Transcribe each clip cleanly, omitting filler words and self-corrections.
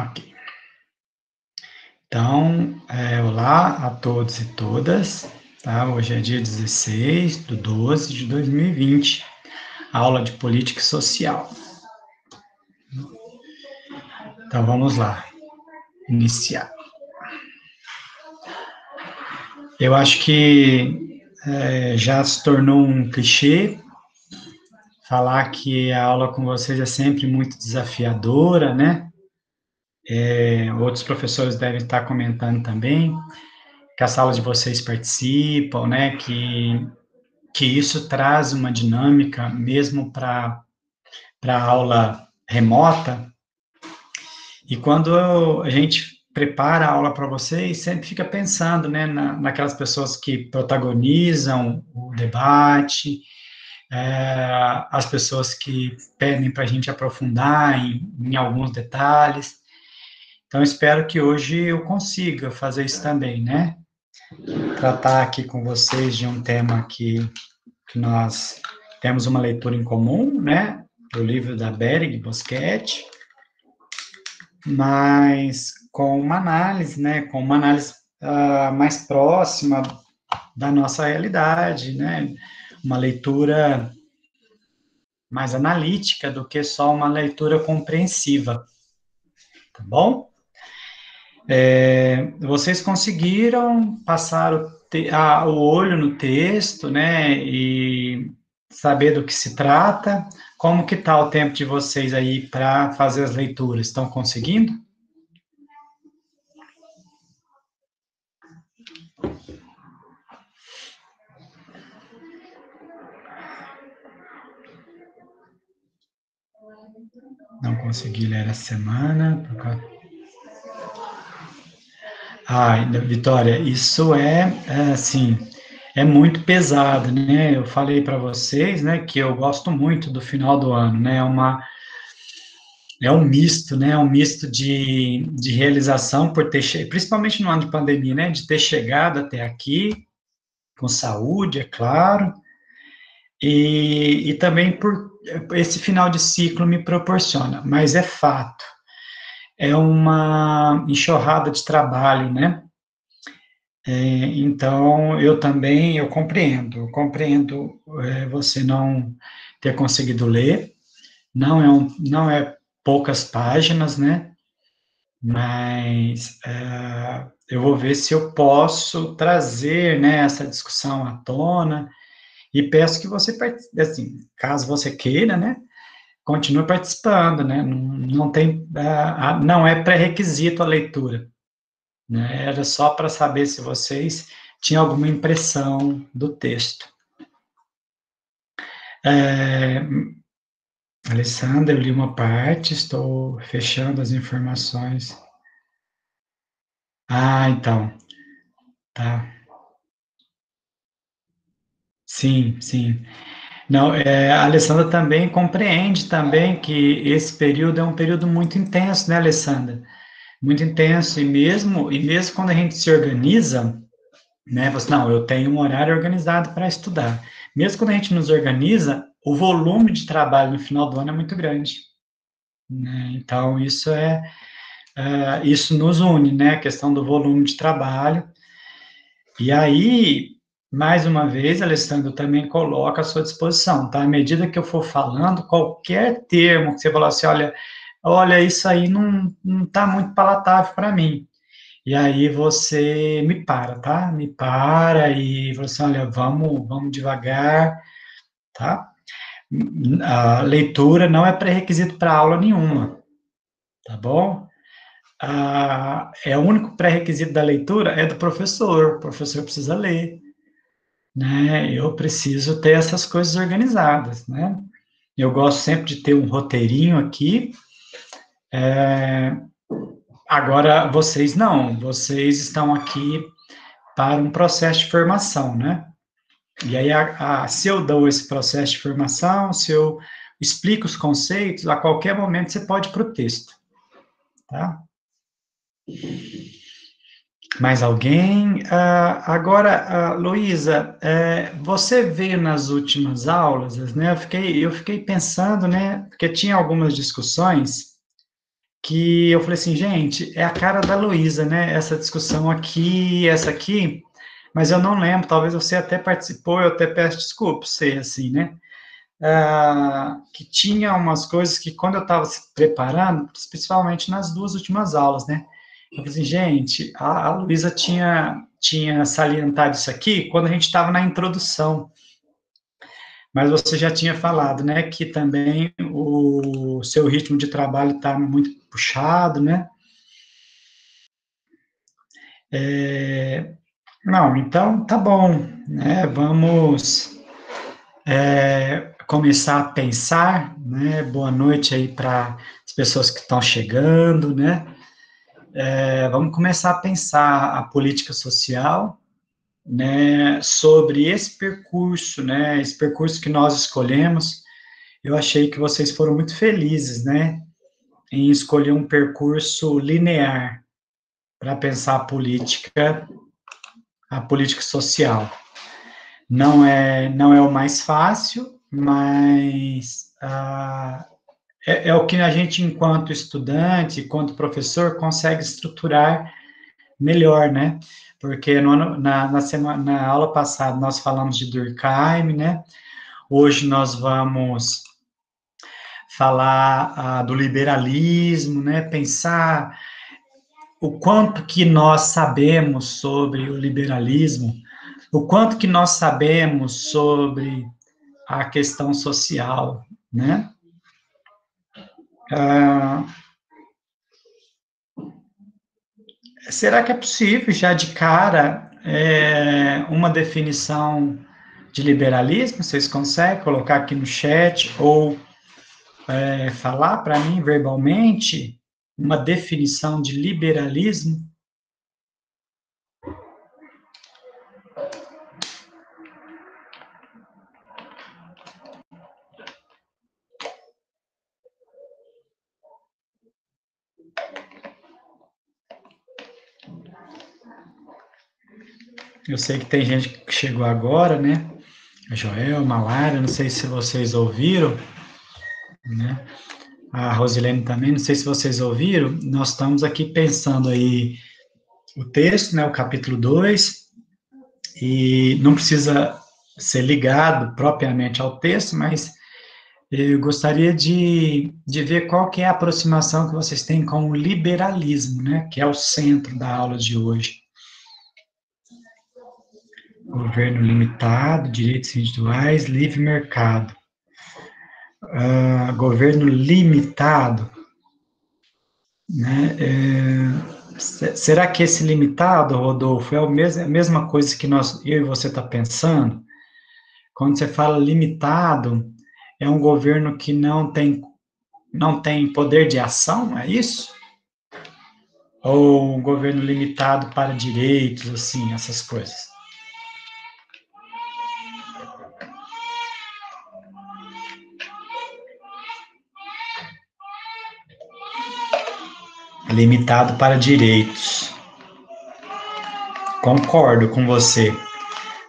Ok. Então, olá a todos e todas, tá? Hoje é dia 16/12/2020, aula de Política Social. Então, vamos lá, iniciar. Eu acho que já se tornou um clichê falar que a aula com vocês é sempre muito desafiadora, né? Outros professores devem estar comentando também que as salas de vocês participam, né? Que isso traz uma dinâmica mesmo para a aula remota. E quando a gente prepara a aula para vocês, sempre fica pensando, né, naquelas pessoas que protagonizam o debate, as pessoas que pedem para a gente aprofundar em alguns detalhes. Então, espero que hoje eu consiga fazer isso também, né? Tratar aqui com vocês de um tema que nós temos uma leitura em comum, né? Do livro da Berig Boschetti, mas com uma análise, né? Com uma análise mais próxima da nossa realidade, né? Uma leitura mais analítica do que só uma leitura compreensiva, tá bom? Vocês conseguiram passar o olho no texto, né, e saber do que se trata? Como que está o tempo de vocês aí para fazer as leituras? Estão conseguindo? Não consegui ler essa semana. Vitória, isso assim, é muito pesado, né? Eu falei para vocês, né, que eu gosto muito do final do ano, né? É um misto, né? É um misto de realização por ter, principalmente no ano de pandemia, né? De ter chegado até aqui, com saúde, é claro, e também por esse final de ciclo me proporciona, mas é fato, é uma enxurrada de trabalho, né? Então, eu compreendo você não ter conseguido ler, não é poucas páginas, né? Mas eu vou ver se eu posso trazer, né, essa discussão à tona e peço que você participe, assim, caso você queira, né, continue participando, né, não tem, não é pré-requisito a leitura, né, era só para saber se vocês tinham alguma impressão do texto. É, Alessandra, eu li uma parte, estou fechando as informações. Então, tá. Sim, sim. Não, a Alessandra também compreende também que esse período é um período muito intenso, né, Alessandra? Muito intenso, e mesmo quando a gente se organiza, né, você, não, eu tenho um horário organizado para estudar. Mesmo quando a gente nos organiza, o volume de trabalho no final do ano é muito grande, né? Então, isso nos une, né, a questão do volume de trabalho. E aí, mais uma vez, Alessandro, também coloca à sua disposição, tá? À medida que eu for falando, qualquer termo que você falar assim, olha, isso aí não está muito palatável para mim. E aí você me para, tá? Me para e fala assim, olha, vamos devagar, tá? A leitura não é pré-requisito para aula nenhuma, tá bom? O único pré-requisito da leitura é do professor, o professor precisa ler, né? Eu preciso ter essas coisas organizadas, né? Eu gosto sempre de ter um roteirinho aqui. Agora, vocês não, vocês estão aqui para um processo de formação, né? E aí, se eu dou esse processo de formação, se eu explico os conceitos, a qualquer momento você pode ir para o texto, tá? Mais alguém? Agora, Luísa, você veio nas últimas aulas, né? Eu fiquei pensando, né? Porque tinha algumas discussões que eu falei assim, gente, é a cara da Luísa, né? Essa discussão aqui, essa aqui, mas eu não lembro, talvez você até participou, eu até peço desculpas, sei assim, né? Que tinha umas coisas que quando eu estava se preparando, principalmente nas duas últimas aulas, né? Eu falei assim, gente, a Luísa tinha salientado isso aqui quando a gente estava na introdução, mas você já tinha falado, né, que também o seu ritmo de trabalho está muito puxado, né? É, não, então tá bom, né? Vamos começar a pensar, né? Boa noite aí para as pessoas que estão chegando, né? Vamos começar a pensar a política social, né? Sobre esse percurso, né? Esse percurso que nós escolhemos. Eu achei que vocês foram muito felizes, né? Em escolher um percurso linear para pensar a política social. Não é o mais fácil, mas é o que a gente, enquanto estudante, enquanto professor, consegue estruturar melhor, né? Porque na aula passada nós falamos de Durkheim, né? Hoje nós vamos falar do liberalismo, né? Pensar o quanto que nós sabemos sobre o liberalismo, o quanto que nós sabemos sobre a questão social, né? Ah, será que é possível, já de cara, uma definição de liberalismo? Vocês conseguem colocar aqui no chat ou falar para mim verbalmente uma definição de liberalismo? Eu sei que tem gente que chegou agora, né? A Joel, Malária, não sei se vocês ouviram, né? A Rosilene também, não sei se vocês ouviram, nós estamos aqui pensando aí o texto, né, o capítulo 2 e não precisa ser ligado propriamente ao texto, mas eu gostaria de ver qual que é a aproximação que vocês têm com o liberalismo, né, que é o centro da aula de hoje. Governo limitado, direitos individuais, livre mercado. Governo limitado, né? Será que esse limitado, Rodolfo, é a mesma coisa que eu e você está pensando? Quando você fala limitado, é um governo que não tem poder de ação, é isso? Ou um governo limitado para direitos, assim, essas coisas? Limitado para direitos. Concordo com você,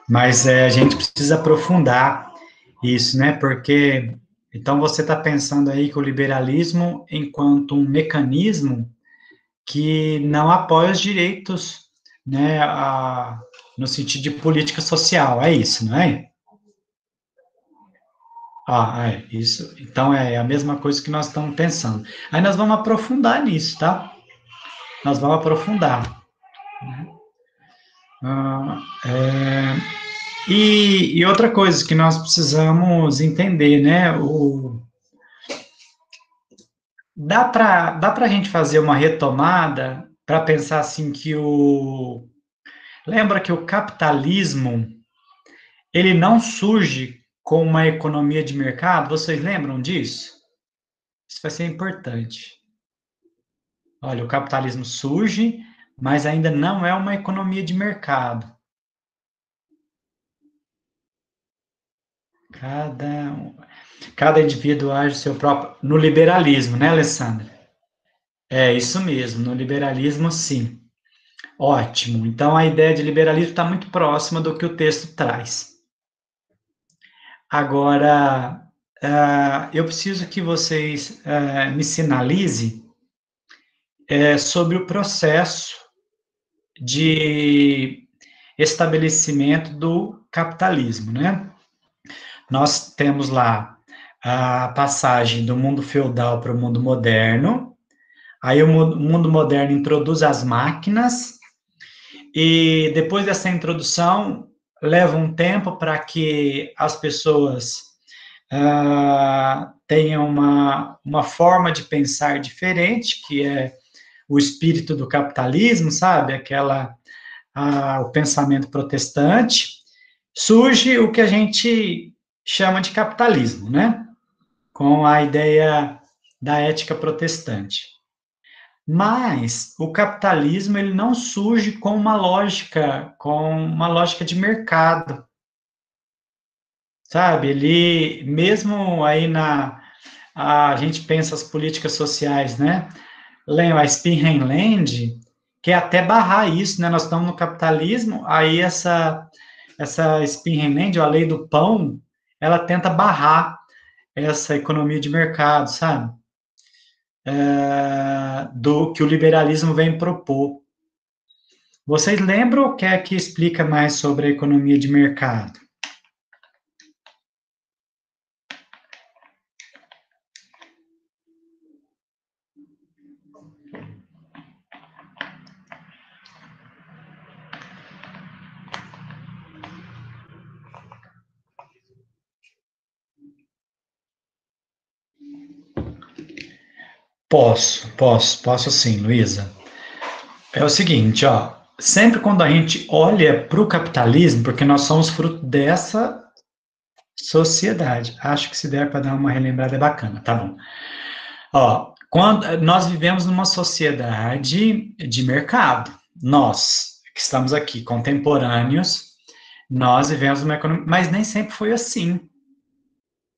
mas a gente precisa aprofundar isso, né? Porque então você está pensando aí que o liberalismo, enquanto um mecanismo que não apoia os direitos, né, no sentido de política social, é isso, não é? É isso. Então é a mesma coisa que nós estamos pensando. Aí nós vamos aprofundar nisso, tá? Nós vamos aprofundar. Ah, e outra coisa que nós precisamos entender, né? Dá para a gente fazer uma retomada para pensar assim que lembra que o capitalismo ele não surge com uma economia de mercado? Vocês lembram disso? Isso vai ser importante. Olha, o capitalismo surge, mas ainda não é uma economia de mercado. Cada, cada indivíduo age seu próprio. No liberalismo, né, Alessandra? É isso mesmo, no liberalismo, sim. Ótimo. Então, a ideia de liberalismo está muito próxima do que o texto traz. Agora, eu preciso que vocês me sinalizem sobre o processo de estabelecimento do capitalismo, né? Nós temos lá a passagem do mundo feudal para o mundo moderno, aí o mundo moderno introduz as máquinas, e depois dessa introdução, leva um tempo para que as pessoas tenham uma forma de pensar diferente, que é o espírito do capitalismo, sabe? O pensamento protestante. Surge o que a gente chama de capitalismo, né? Com a ideia da ética protestante. Mas o capitalismo ele não surge com uma lógica de mercado, sabe? Ele mesmo aí a gente pensa as políticas sociais, né? A Spinheim-Land quer até barrar isso, né? Nós estamos no capitalismo, aí essa Spinheim-Land, a lei do pão, ela tenta barrar essa economia de mercado, sabe? Do que o liberalismo vem propor. Vocês lembram o que é que explica mais sobre a economia de mercado? Posso sim, Luísa. É o seguinte, ó, sempre quando a gente olha para o capitalismo, porque nós somos fruto dessa sociedade, acho que se der para dar uma relembrada é bacana, tá bom. Ó, quando nós vivemos numa sociedade de mercado, nós que estamos aqui, contemporâneos, nós vivemos numa economia, mas nem sempre foi assim,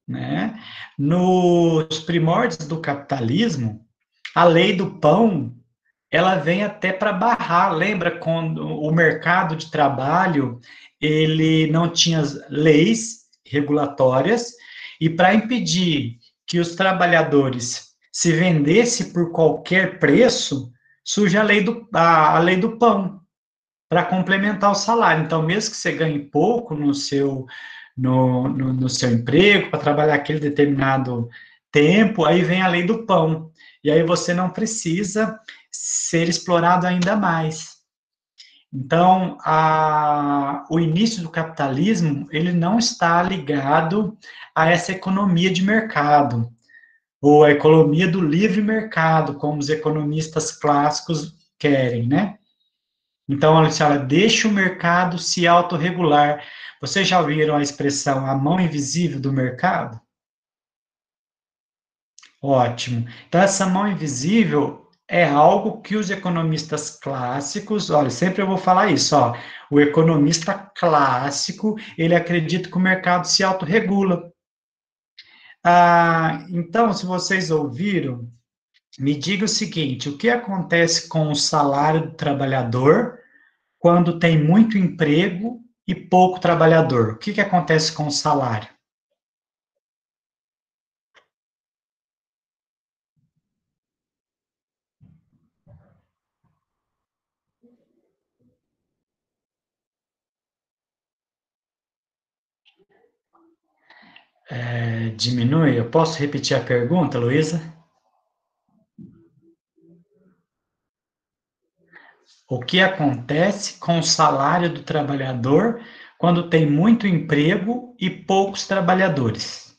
né? Nos primórdios do capitalismo, a lei do pão ela vem até para barrar. Lembra quando o mercado de trabalho ele não tinha leis regulatórias e para impedir que os trabalhadores se vendessem por qualquer preço, surge a lei do pão para complementar o salário. Então, mesmo que você ganhe pouco no seu emprego, para trabalhar aquele determinado tempo, aí vem a lei do pão. E aí você não precisa ser explorado ainda mais. Então, o início do capitalismo, ele não está ligado a essa economia de mercado, ou a economia do livre mercado, como os economistas clássicos querem, né? Então, a senhora deixa o mercado se autorregular. Vocês já ouviram a expressão a mão invisível do mercado? Ótimo. Então, essa mão invisível é algo que os economistas clássicos, olha, sempre eu vou falar isso, ó, o economista clássico, ele acredita que o mercado se autorregula. Então, se vocês ouviram, me diga o seguinte, o que acontece com o salário do trabalhador quando tem muito emprego e pouco trabalhador? O que acontece com o salário? Diminui? Eu posso repetir a pergunta, Luísa? O que acontece com o salário do trabalhador quando tem muito emprego e poucos trabalhadores?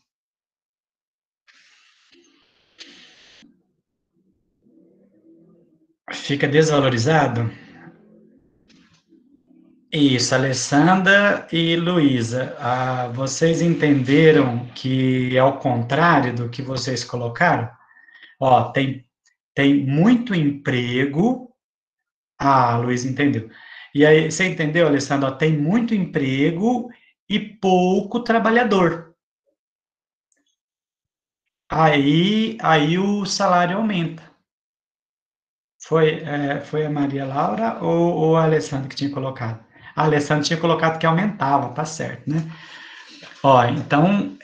Fica desvalorizado? Isso, Alessandra e Luísa, vocês entenderam que é o contrário do que vocês colocaram? Ó, tem muito emprego. Luísa entendeu. E aí, você entendeu, Alessandra? Ó, tem muito emprego e pouco trabalhador. Aí o salário aumenta. Foi a Maria Laura ou a Alessandra que tinha colocado? A Alessandra tinha colocado que aumentava, tá certo, né? Ó, então,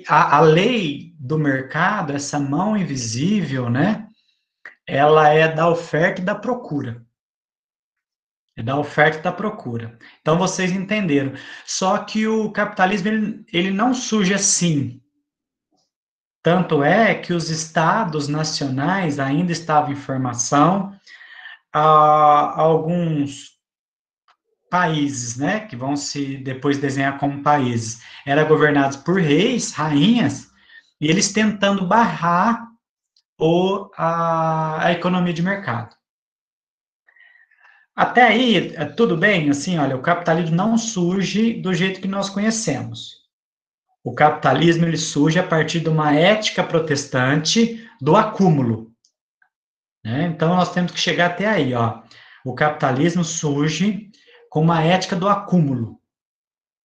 a lei do mercado, essa mão invisível, né? ela é da oferta e da procura. É da oferta e da procura. Então, vocês entenderam. Só que o capitalismo, ele não surge assim. Tanto é que os estados nacionais ainda estavam em formação, alguns países, né, que vão se depois desenhar como países, eram governados por reis, rainhas, e eles tentando barrar a economia de mercado. Até aí, tudo bem, assim, olha, o capitalismo não surge do jeito que nós conhecemos. O capitalismo, ele surge a partir de uma ética protestante do acúmulo, né? Então, nós temos que chegar até aí, ó. O capitalismo surge com uma ética do acúmulo,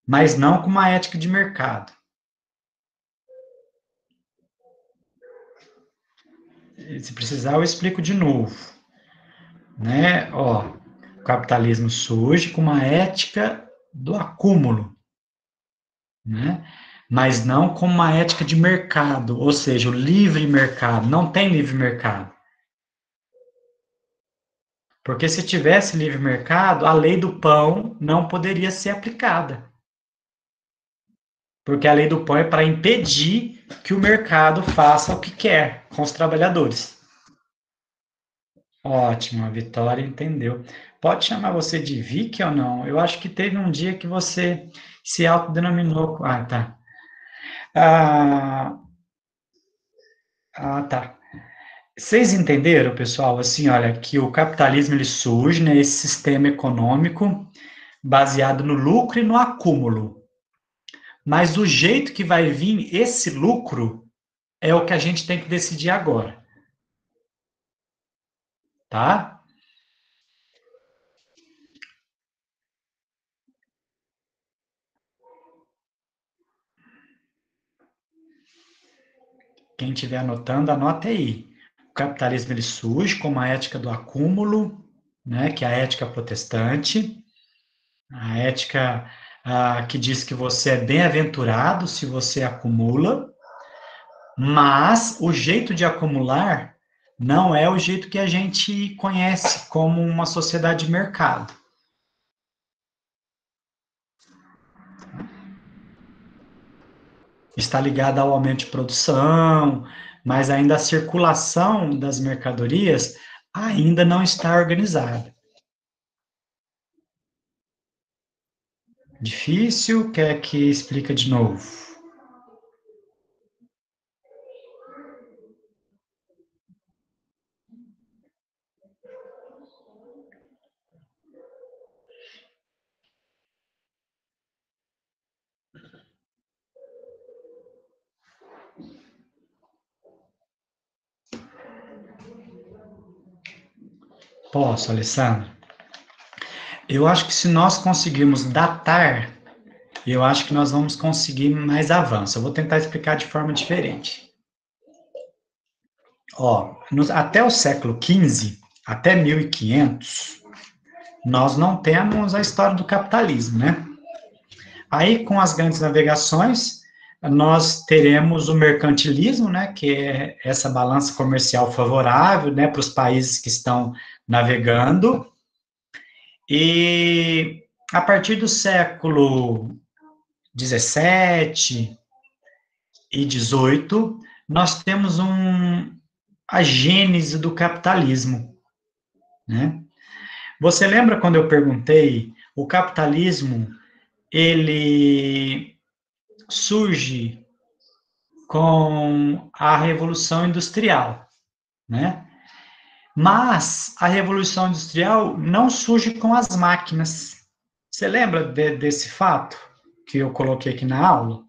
mas não com uma ética de mercado. Se precisar, eu explico de novo, né? Ó, o capitalismo surge com uma ética do acúmulo, né? Mas não com uma ética de mercado, ou seja, o livre mercado. Não tem livre mercado. Porque se tivesse livre mercado, a lei do pão não poderia ser aplicada. Porque a lei do pão é para impedir que o mercado faça o que quer com os trabalhadores. Ótimo, a Vitória entendeu. Pode chamar você de Vicky ou não? Eu acho que teve um dia que você se autodenominou. Ah, tá. Ah, tá. Vocês entenderam, pessoal? Assim, olha, que o capitalismo ele surge, né, esse sistema econômico baseado no lucro e no acúmulo. Mas o jeito que vai vir esse lucro é o que a gente tem que decidir agora, tá? Quem estiver anotando, anote aí. O capitalismo ele surge como a ética do acúmulo, né, que é a ética protestante, a ética que diz que você é bem-aventurado se você acumula, mas o jeito de acumular não é o jeito que a gente conhece como uma sociedade de mercado. Está ligada ao aumento de produção, mas ainda a circulação das mercadorias ainda não está organizada. Difícil? Quer que explica de novo? Posso, Alessandro? Eu acho que se nós conseguirmos datar, eu acho que nós vamos conseguir mais avanço. Eu vou tentar explicar de forma diferente. Ó, até o século XV, até 1500, nós não temos a história do capitalismo, né? Aí, com as grandes navegações, nós teremos o mercantilismo, né, que é essa balança comercial favorável, né, para os países que estão navegando. E a partir do século 17 e 18, nós temos a gênese do capitalismo, né? Você lembra quando eu perguntei, o capitalismo, ele surge com a Revolução Industrial, né? Mas a Revolução Industrial não surge com as máquinas. Você lembra desse fato que eu coloquei aqui na aula?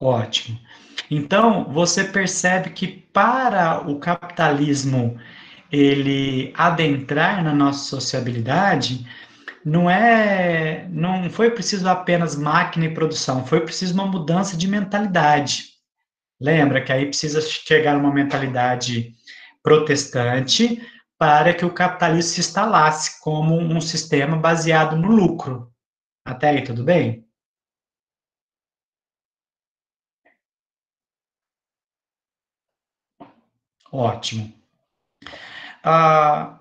Ótimo. Então, você percebe que para o capitalismo ele adentrar na nossa sociabilidade, não foi preciso apenas máquina e produção, foi preciso uma mudança de mentalidade. Lembra que aí precisa chegar uma mentalidade protestante para que o capitalismo se instalasse como um sistema baseado no lucro. Até aí, tudo bem? Ótimo. Ah,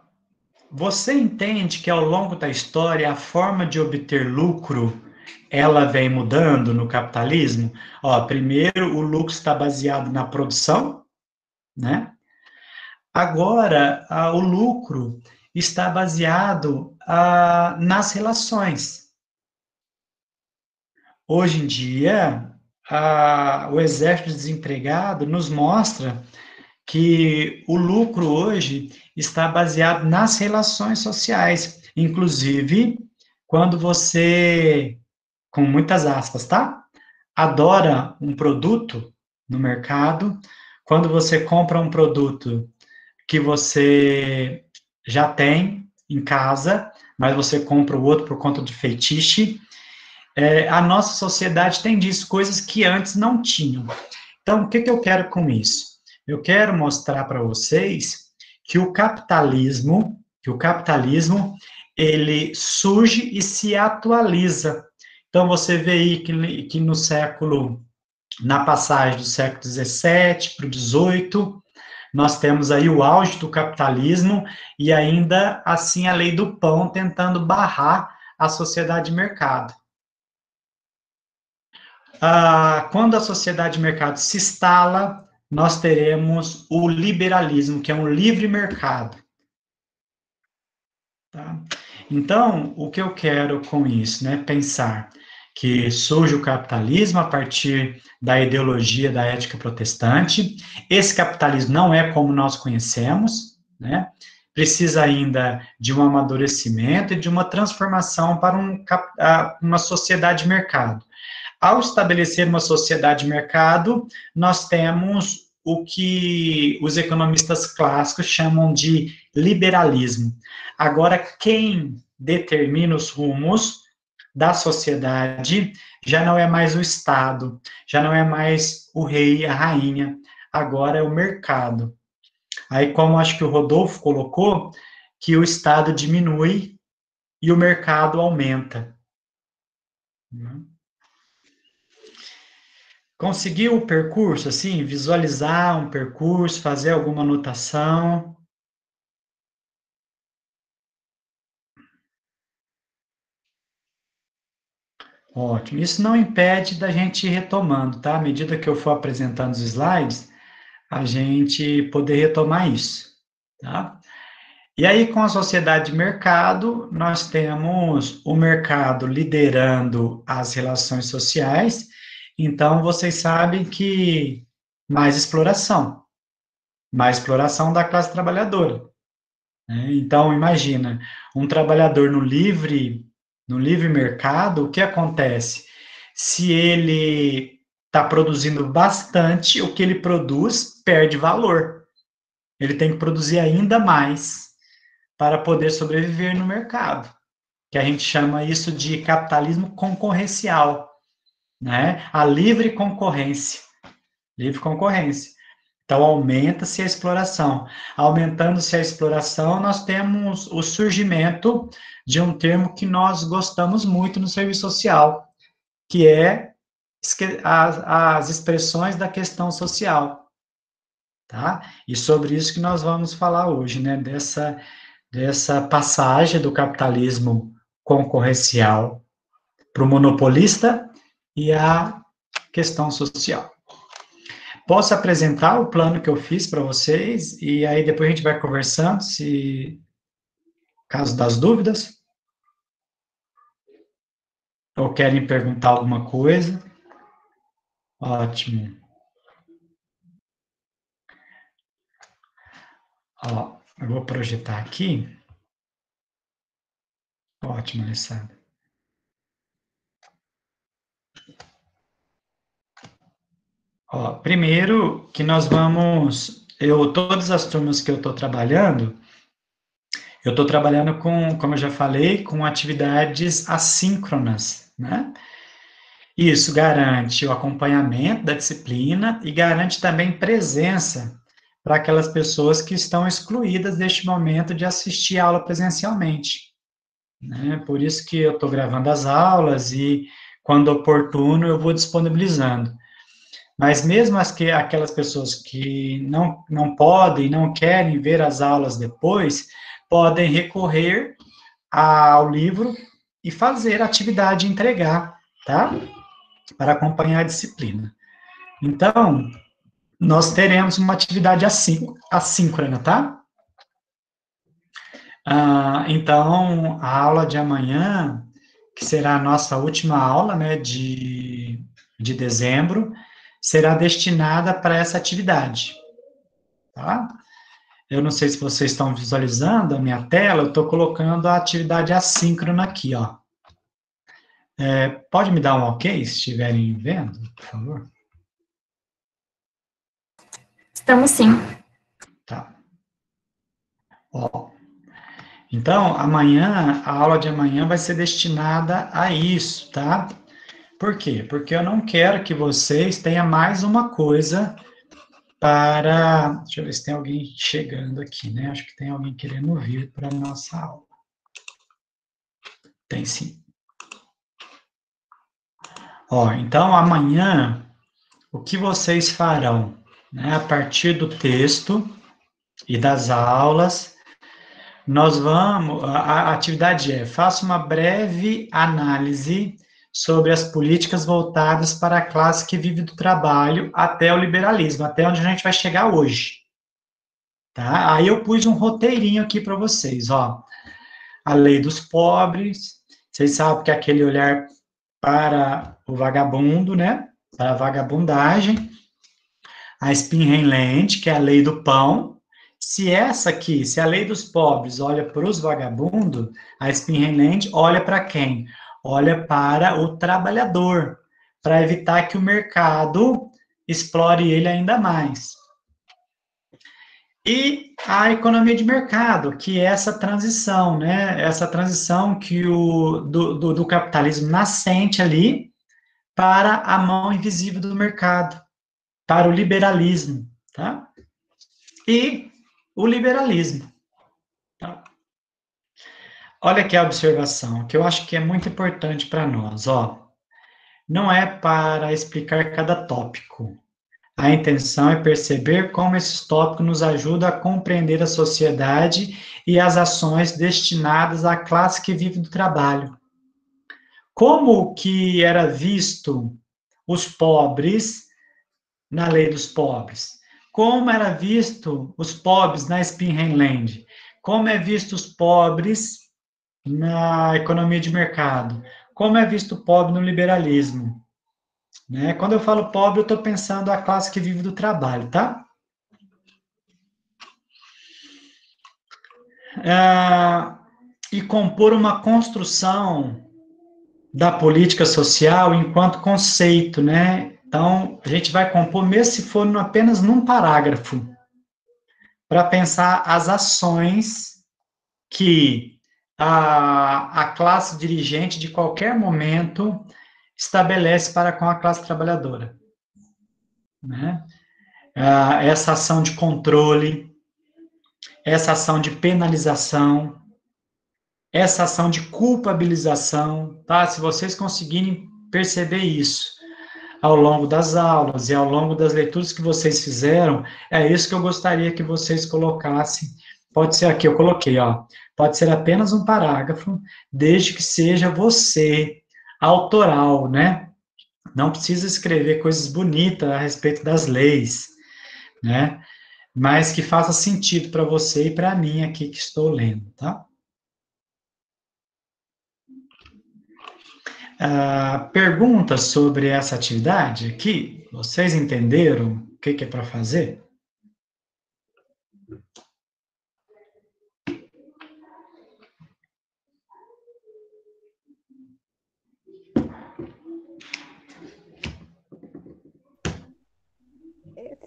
você entende que ao longo da história a forma de obter lucro ela vem mudando no capitalismo? Ó, primeiro, o lucro está baseado na produção, né? Agora, o lucro está baseado nas relações. Hoje em dia, o exército desempregado nos mostra que o lucro hoje está baseado nas relações sociais. Inclusive, quando você, com muitas aspas, tá? Adora um produto no mercado, quando você compra um produto que você já tem em casa, mas você compra o outro por conta de feitiço, a nossa sociedade tem disso, coisas que antes não tinham. Então, o que, que eu quero com isso? Eu quero mostrar para vocês que o capitalismo, ele surge e se atualiza. Então, você vê aí que no século, na passagem do século XVII para o XVIII, nós temos aí o auge do capitalismo e ainda assim a lei do pão tentando barrar a sociedade de mercado. Quando a sociedade de mercado se instala, nós teremos o liberalismo, que é um livre mercado. Tá? Então, o que eu quero com isso, né? Pensar que surge o capitalismo a partir da ideologia da ética protestante. Esse capitalismo não é como nós conhecemos, né? Precisa ainda de um amadurecimento e de uma transformação para uma sociedade de mercado. Ao estabelecer uma sociedade de mercado, nós temos o que os economistas clássicos chamam de liberalismo. Agora, quem determina os rumos da sociedade já não é mais o Estado, já não é mais o rei, a rainha, agora é o mercado. Aí, como acho que o Rodolfo colocou, que o Estado diminui e o mercado aumenta. Conseguiu o percurso, assim, visualizar um percurso, fazer alguma anotação? Ótimo. Isso não impede da gente ir retomando, tá? À medida que eu for apresentando os slides, a gente poder retomar isso, tá? E aí, com a sociedade de mercado, nós temos o mercado liderando as relações sociais, então vocês sabem que mais exploração da classe trabalhadora. Né? Então, imagina, um trabalhador no livre mercado, o que acontece? Se ele está produzindo bastante, o que ele produz perde valor. Ele tem que produzir ainda mais para poder sobreviver no mercado, que a gente chama isso de capitalismo concorrencial, né? A livre concorrência. Livre concorrência. Então, aumenta-se a exploração. Aumentando-se a exploração, nós temos o surgimento de um termo que nós gostamos muito no serviço social, que é as expressões da questão social, tá? E sobre isso que nós vamos falar hoje, né? Dessa passagem do capitalismo concorrencial para o monopolista e a questão social. Posso apresentar o plano que eu fiz para vocês e aí depois a gente vai conversando, se caso das dúvidas, ou querem perguntar alguma coisa. Ótimo. Ó, eu vou projetar aqui. Ótimo, Alessandra. Ó, primeiro que nós vamos, todas as turmas que eu estou trabalhando com, como eu já falei, com atividades assíncronas, né? Isso garante o acompanhamento da disciplina e garante também presença para aquelas pessoas que estão excluídas deste momento de assistir a aula presencialmente. né? Por isso que eu estou gravando as aulas e, quando oportuno, eu vou disponibilizando. Mas mesmo aquelas pessoas que não podem, não querem ver as aulas depois, podem recorrer ao livro e fazer a atividade e entregar, tá? Para acompanhar a disciplina. Então, nós teremos uma atividade assíncrona, tá? Então, a aula de amanhã, que será a nossa última aula, né, de dezembro, será destinada para essa atividade, tá? Eu não sei se vocês estão visualizando a minha tela, eu estou colocando a atividade assíncrona aqui, ó. Pode me dar um ok, se estiverem vendo, por favor? Estamos sim. Tá. Ó, então, amanhã, a aula de amanhã vai ser destinada a isso, tá? Por quê? Porque eu não quero que vocês tenham mais uma coisa para... Deixa eu ver se tem alguém chegando aqui, né? Acho que tem alguém querendo vir para a nossa aula. Tem sim. Ó, então, amanhã, o que vocês farão? Né? A partir do texto e das aulas, nós vamos... A atividade faça uma breve análise sobre as políticas voltadas para a classe que vive do trabalho até o liberalismo, até onde a gente vai chegar hoje. Tá? Aí eu pus um roteirinho aqui para vocês, ó. A lei dos pobres, vocês sabem que é aquele olhar para o vagabundo, né? Para a vagabundagem. A Spinrand, que é a lei do pão. Se essa aqui, se a lei dos pobres olha para os vagabundos, a Spinrand olha para quem? Olha para o trabalhador, para evitar que o mercado explore ele ainda mais. E a economia de mercado, que é essa transição, né? Essa transição que do capitalismo nascente ali para a mão invisível do mercado, para o liberalismo, tá? E o liberalismo. Tá? Olha aqui a observação, que eu acho que é muito importante para nós, ó. Não é para explicar cada tópico. A intenção é perceber como esses tópicos nos ajudam a compreender a sociedade e as ações destinadas à classe que vive do trabalho. Como que era visto os pobres na lei dos pobres? Como era visto os pobres na Spinrand? Como é visto os pobres na economia de mercado? Como é visto o pobre no liberalismo? Né? Quando eu falo pobre, eu estou pensando a classe que vive do trabalho, tá? E compor uma construção da política social enquanto conceito, né? Então, a gente vai compor, mesmo se for apenas num parágrafo, para pensar as ações que a classe dirigente, de qualquer momento, estabelece para com a classe trabalhadora. Né? Essa ação de controle, essa ação de penalização, essa ação de culpabilização, tá? Se vocês conseguirem perceber isso ao longo das aulas e ao longo das leituras que vocês fizeram, é isso que eu gostaria que vocês colocassem. Pode ser aqui, eu coloquei, ó. Pode ser apenas um parágrafo, desde que seja você, autoral, né? Não precisa escrever coisas bonitas a respeito das leis, né? Mas que faça sentido para você e para mim aqui que estou lendo, tá? Perguntas sobre essa atividade aqui? Vocês entenderam o que é para fazer?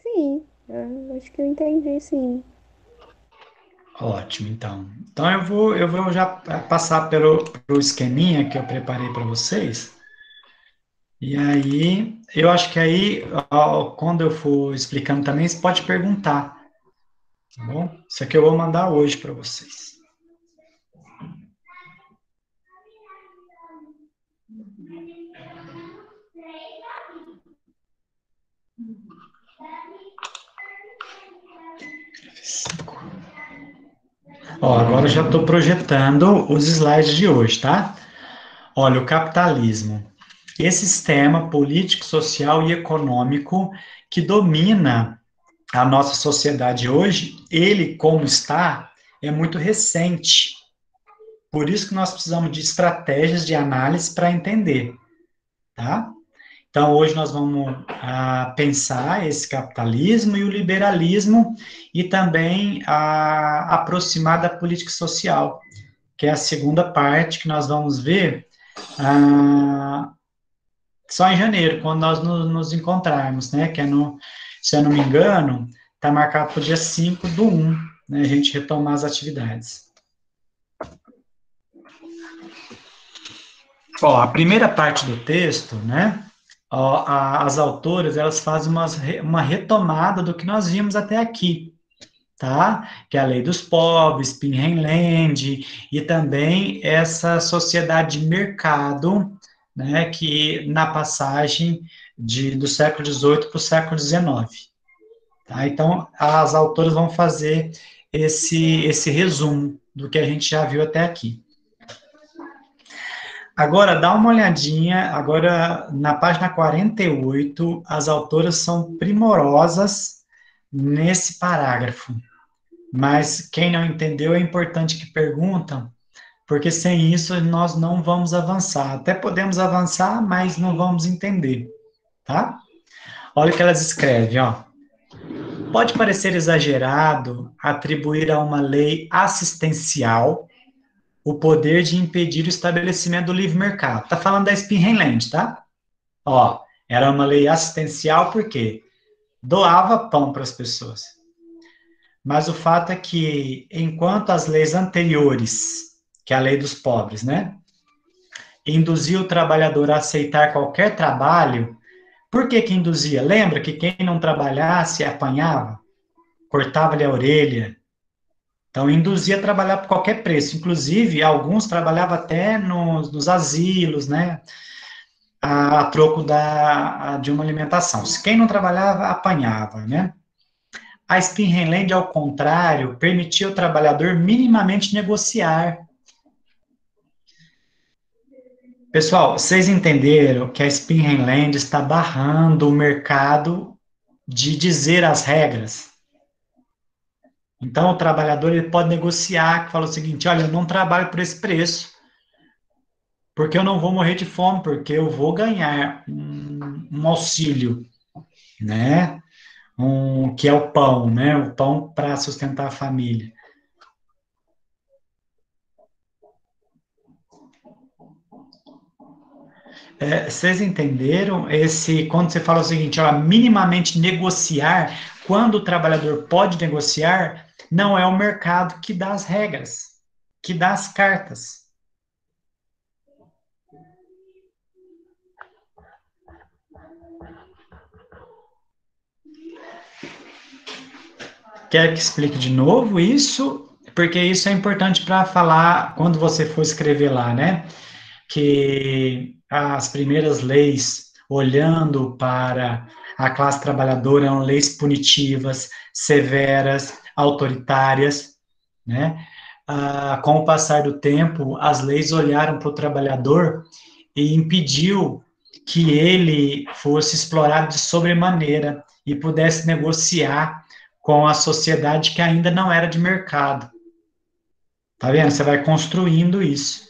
Sim, eu acho que eu entendi, sim. Ótimo, então. Então eu vou já passar pelo esqueminha que eu preparei para vocês. E aí, eu acho que aí, quando eu for explicando também, você pode perguntar, tá bom? Isso aqui eu vou mandar hoje para vocês. Ó, agora eu já estou projetando os slides de hoje, tá? Olha, o capitalismo. Esse sistema político, social e econômico que domina a nossa sociedade hoje, ele, como está, é muito recente. Por isso que nós precisamos de estratégias de análise para entender, tá? Então, hoje nós vamos pensar esse capitalismo e o liberalismo e também aproximar da política social, que é a segunda parte que nós vamos ver só em janeiro, quando nós nos encontrarmos, né? Que é se eu não me engano, está marcado para o dia 5/1, né? A gente retomar as atividades. Ó, a primeira parte do texto, né? Ó, as autoras, elas fazem uma retomada do que nós vimos até aqui, tá? Que é a lei dos pobres, Pinheland, e também essa sociedade de mercado, né? Que na passagem do século XVIII para o século XIX. Tá? Então, as autoras vão fazer esse resumo do que a gente já viu até aqui. Agora, dá uma olhadinha, agora na página 48, as autoras são primorosas nesse parágrafo. Mas quem não entendeu, é importante que perguntam, porque sem isso nós não vamos avançar. Até podemos avançar, mas não vamos entender, tá? Olha o que elas escrevem, ó. Pode parecer exagerado atribuir a uma lei assistencial o poder de impedir o estabelecimento do livre mercado. Tá falando da Spinheland, tá? Ó, era uma lei assistencial porque doava pão para as pessoas. Mas o fato é que, enquanto as leis anteriores, que é a lei dos pobres, né, induzia o trabalhador a aceitar qualquer trabalho, por que que induzia? Lembra que quem não trabalhasse apanhava, cortava-lhe a orelha. Então, induzia a trabalhar por qualquer preço. Inclusive, alguns trabalhavam até nos asilos, né? A troco de uma alimentação. Se quem não trabalhava, apanhava, né? A Spinheland, ao contrário, permitia ao trabalhador minimamente negociar. Pessoal, vocês entenderam que a Spinheland está barrando o mercado de dizer as regras? Então, o trabalhador ele pode negociar, que fala o seguinte, olha, eu não trabalho por esse preço, porque eu não vou morrer de fome, porque eu vou ganhar um auxílio, né? Que é o pão, né? O pão para sustentar a família. Vocês entenderam quando você fala o seguinte, ó, minimamente negociar, quando o trabalhador pode negociar, não é o mercado que dá as regras, que dá as cartas. Quer que explique de novo isso? Porque isso é importante para falar quando você for escrever lá, né? Que as primeiras leis, olhando para a classe trabalhadora, eram leis punitivas, severas, autoritárias, né? Com o passar do tempo, as leis olharam para o trabalhador e impediu que ele fosse explorado de sobremaneira e pudesse negociar com a sociedade que ainda não era de mercado. Tá vendo? Você vai construindo isso.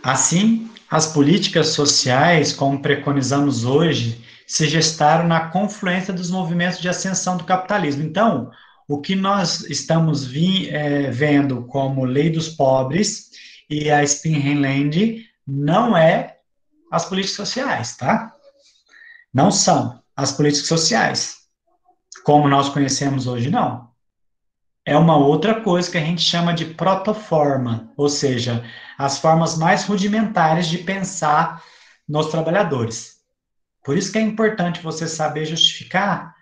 Assim, as políticas sociais, como preconizamos hoje, se gestaram na confluência dos movimentos de ascensão do capitalismo. Então, o que nós estamos vendo como lei dos pobres e a Spinheland não é as políticas sociais, tá? Não são as políticas sociais, como nós conhecemos hoje, não. É uma outra coisa que a gente chama de protoforma, ou seja, as formas mais rudimentares de pensar nos trabalhadores. Por isso que é importante você saber justificar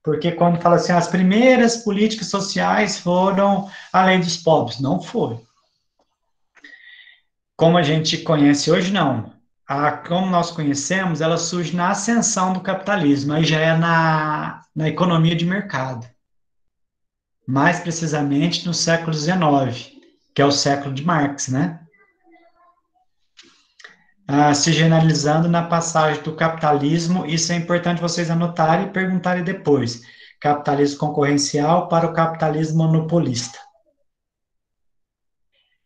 Porque quando fala assim, as primeiras políticas sociais foram a lei dos pobres, não foi. Como a gente conhece hoje, não. Como nós conhecemos, ela surge na ascensão do capitalismo, aí já é na economia de mercado. Mais precisamente no século XIX, que é o século de Marx, né? Se generalizando na passagem do capitalismo, isso é importante vocês anotarem e perguntarem depois. Capitalismo concorrencial para o capitalismo monopolista.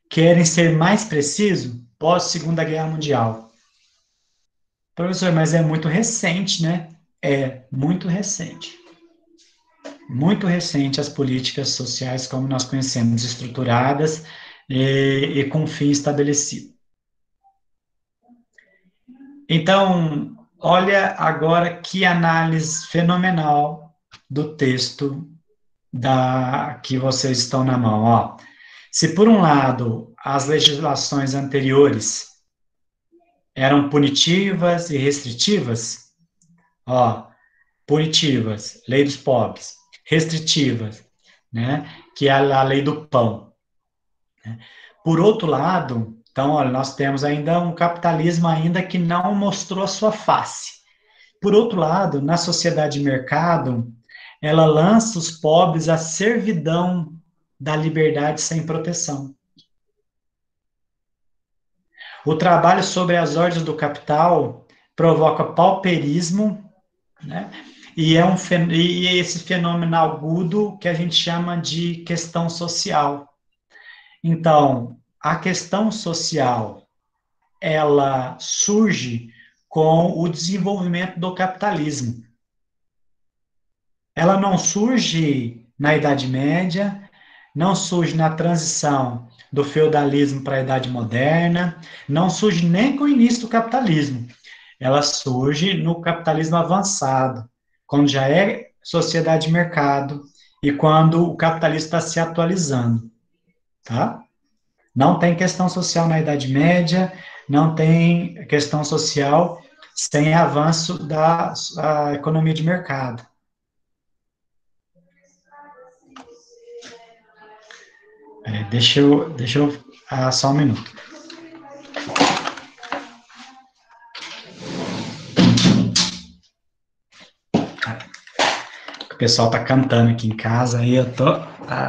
Querem ser mais preciso? Pós-Segunda Guerra Mundial. Professor, mas é muito recente, né? É muito recente. Muito recente as políticas sociais como nós conhecemos, estruturadas e com fim estabelecido. Então, olha agora que análise fenomenal do texto que vocês estão na mão. Ó. Se, por um lado, as legislações anteriores eram punitivas e restritivas, ó, punitivas, lei dos pobres, restritivas, né, que é a lei do pão. Né? Por outro lado, então, olha, nós temos ainda um capitalismo ainda que não mostrou a sua face. Por outro lado, na sociedade de mercado, ela lança os pobres à servidão da liberdade sem proteção. O trabalho sobre as ordens do capital provoca pauperismo, né? E esse fenômeno agudo que a gente chama de questão social. Então, a questão social, ela surge com o desenvolvimento do capitalismo. Ela não surge na Idade Média, não surge na transição do feudalismo para a Idade Moderna, não surge nem com o início do capitalismo. Ela surge no capitalismo avançado, quando já é sociedade de mercado e quando o capitalismo está se atualizando, tá? Não tem questão social na Idade Média, não tem questão social sem avanço da economia de mercado. Deixa eu só um minuto. O pessoal tá cantando aqui em casa, aí eu tô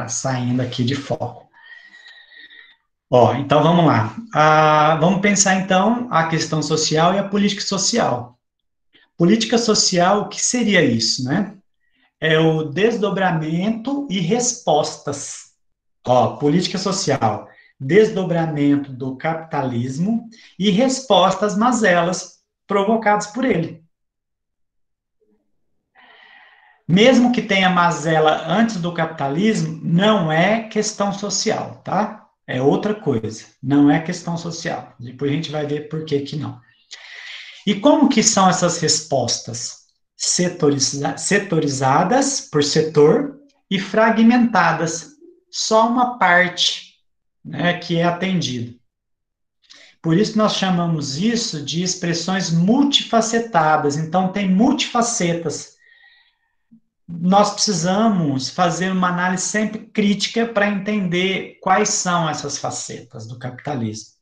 saindo aqui de foco. Ó, então vamos lá. Vamos pensar então a questão social e a política social. Política social, o que seria isso, né? É o desdobramento e respostas. Ó, política social, desdobramento do capitalismo e respostas mazelas provocadas por ele. Mesmo que tenha mazela antes do capitalismo, não é questão social, tá? É outra coisa, não é questão social. Depois a gente vai ver por que não. E como que são essas respostas? Setorizadas por setor e fragmentadas. Só uma parte, né, que é atendida. Por isso nós chamamos isso de expressões multifacetadas. Então tem multifacetas. Nós precisamos fazer uma análise sempre crítica para entender quais são essas facetas do capitalismo.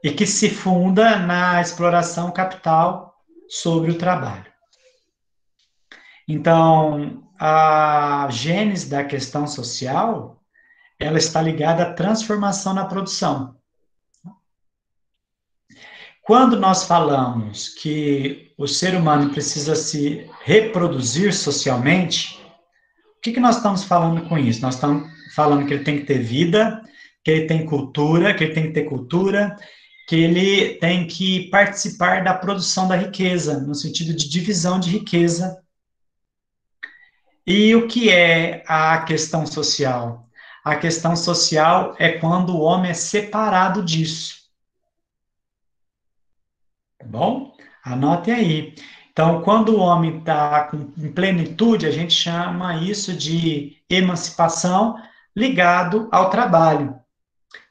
E que se funda na exploração capital sobre o trabalho. Então, a gênese da questão social, ela está ligada à transformação na produção. Quando nós falamos que o ser humano precisa se reproduzir socialmente, o que nós estamos falando com isso? Nós estamos falando que ele tem que ter vida, que ele tem cultura, que ele tem que ter cultura, que ele tem que participar da produção da riqueza, no sentido de divisão de riqueza. E o que é a questão social? A questão social é quando o homem é separado disso. Tá bom? Anotem aí. Então, quando o homem está em plenitude, a gente chama isso de emancipação ligado ao trabalho.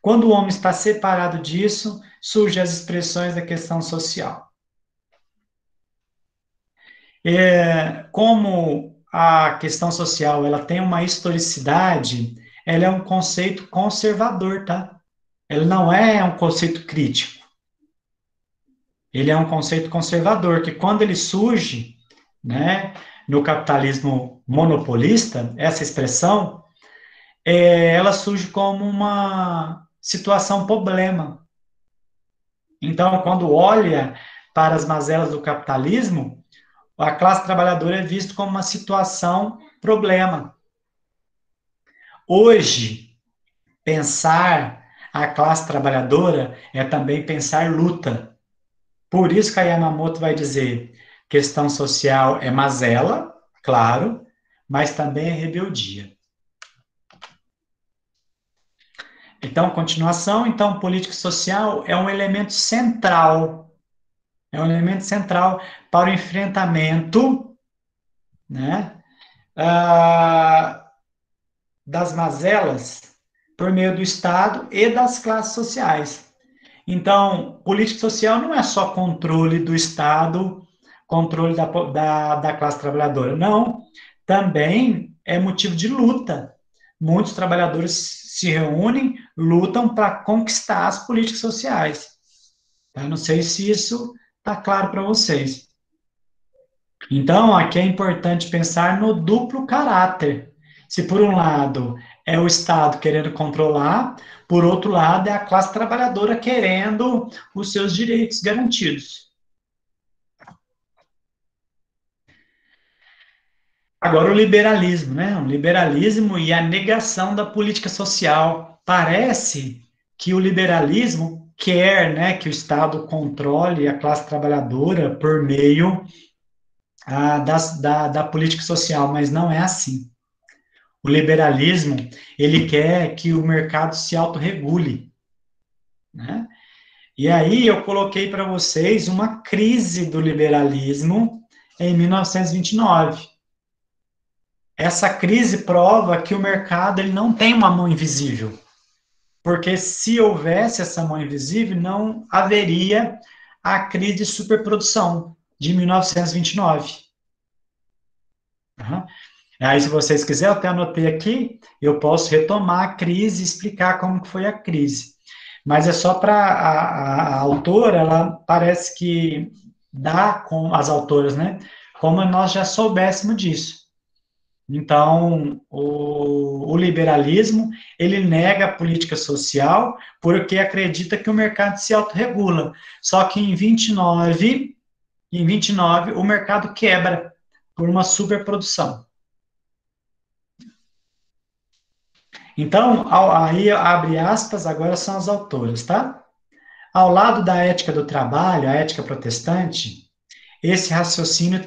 Quando o homem está separado disso, surgem as expressões da questão social. Como a questão social ela tem uma historicidade, ela é um conceito conservador, tá? Ele não é um conceito crítico. Ele é um conceito conservador, que quando ele surge, né, no capitalismo monopolista, essa expressão, ela surge como uma situação problema. Então, quando olha para as mazelas do capitalismo, a classe trabalhadora é vista como uma situação problema. Hoje, pensar a classe trabalhadora é também pensar luta. Por isso que a Yamamoto vai dizer, questão social é mazela, claro, mas também é rebeldia. Então, continuação, então, política social é um elemento central para o enfrentamento, né, ah, das mazelas por meio do Estado e das classes sociais. Então, política social não é só controle do Estado, controle da classe trabalhadora, não. Também é motivo de luta. Muitos trabalhadores se reúnem, lutam para conquistar as políticas sociais. Tá? Não sei se isso está claro para vocês. Então, aqui é importante pensar no duplo caráter. Se por um lado é o Estado querendo controlar, por outro lado é a classe trabalhadora querendo os seus direitos garantidos. Agora o liberalismo, né? O liberalismo e a negação da política social. Parece que o liberalismo quer, né, que o Estado controle a classe trabalhadora por meio da política social, mas não é assim. O liberalismo, ele quer que o mercado se autorregule, né? E aí eu coloquei para vocês uma crise do liberalismo em 1929. Essa crise prova que o mercado ele não tem uma mão invisível, porque se houvesse essa mão invisível, não haveria a crise de superprodução de 1929. Uhum. Aí, se vocês quiserem, eu até anotei aqui, eu posso retomar a crise e explicar como que foi a crise. Mas é só para a autora, ela parece que dá com as autoras, né? Como nós já soubéssemos disso. Então, o liberalismo, ele nega a política social porque acredita que o mercado se autorregula. Só que em 29, o mercado quebra por uma superprodução. Então, aí abre aspas, agora são as autoras, tá? Ao lado da ética do trabalho, a ética protestante, esse raciocínio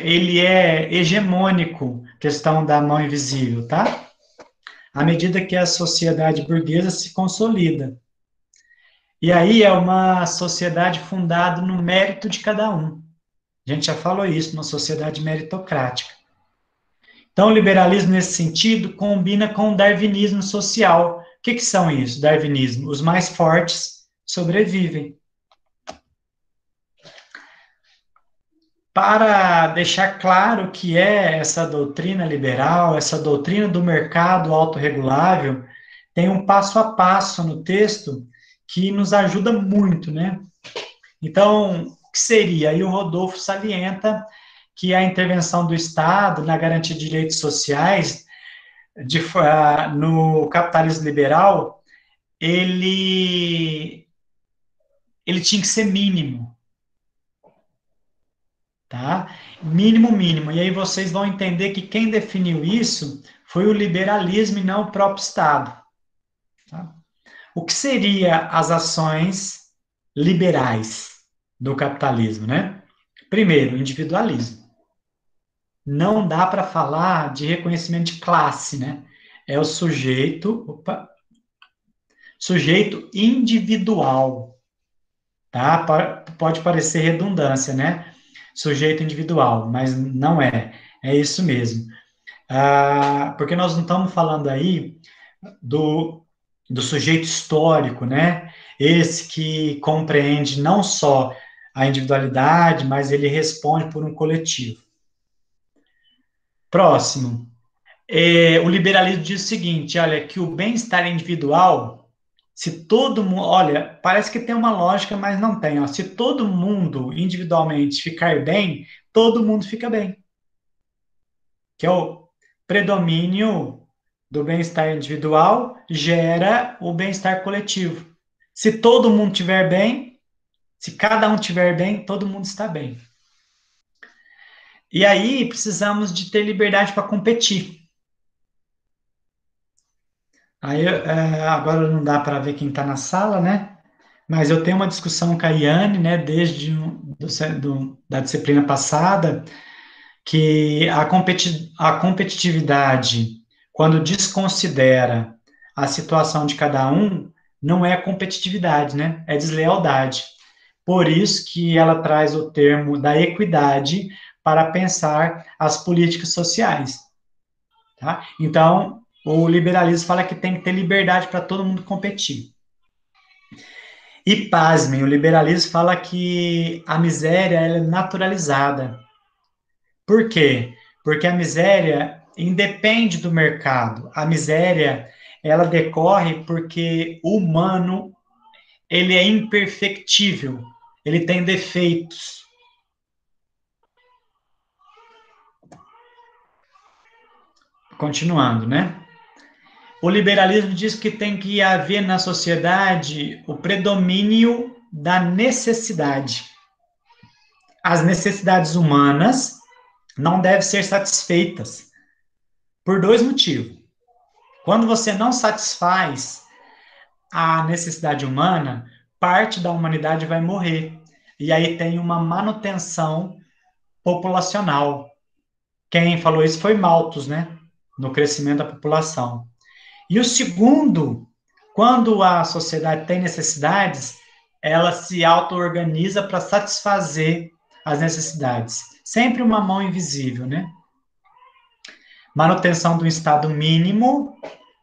ele é hegemônico, questão da mão invisível, tá? À medida que a sociedade burguesa se consolida. E aí é uma sociedade fundada no mérito de cada um. A gente já falou isso, uma sociedade meritocrática. Então, o liberalismo, nesse sentido, combina com o darwinismo social. O que são isso, darwinismo? Os mais fortes sobrevivem. Para deixar claro o que é essa doutrina liberal, essa doutrina do mercado autorregulável, tem um passo a passo no texto que nos ajuda muito, né? Então, o que seria? Aí o Rodolfo salienta que a intervenção do Estado na garantia de direitos sociais no capitalismo liberal, ele tinha que ser mínimo, tá? Mínimo, mínimo. E aí vocês vão entender que quem definiu isso foi o liberalismo e não o próprio Estado. Tá? O que seria as ações liberais do capitalismo, né? Primeiro, individualismo. Não dá para falar de reconhecimento de classe, né? É o sujeito individual, tá? Pode parecer redundância, né? Sujeito individual, mas não é. É isso mesmo. Porque nós não estamos falando aí do sujeito histórico, né? Esse que compreende não só a individualidade, mas ele responde por um coletivo. Próximo. O liberalismo diz o seguinte, olha, que o bem-estar individual, se todo mundo, olha, parece que tem uma lógica, mas não tem, ó. Se todo mundo individualmente ficar bem, todo mundo fica bem. Que é o predomínio do bem-estar individual gera o bem-estar coletivo. Se todo mundo estiver bem, se cada um estiver bem, todo mundo está bem. E aí precisamos de ter liberdade para competir. Aí agora não dá para ver quem está na sala, né? Mas eu tenho uma discussão com a Iane, né, desde da disciplina passada, que a competitividade, quando desconsidera a situação de cada um, não é competitividade, né? É deslealdade. Por isso que ela traz o termo da equidade para pensar as políticas sociais, tá? Então, o liberalismo fala que tem que ter liberdade para todo mundo competir. E pasmem, o liberalismo fala que a miséria ela é naturalizada. Por quê? Porque a miséria independe do mercado. A miséria, ela decorre porque o humano, ele é imperfectível, ele tem defeitos. Continuando, né? O liberalismo diz que tem que haver na sociedade o predomínio da necessidade. As necessidades humanas não devem ser satisfeitas por dois motivos. Quando você não satisfaz a necessidade humana, parte da humanidade vai morrer. E aí tem uma manutenção populacional. Quem falou isso foi Malthus, né? No crescimento da população. E o segundo, quando a sociedade tem necessidades, ela se auto-organiza para satisfazer as necessidades. Sempre uma mão invisível, né? Manutenção do estado mínimo.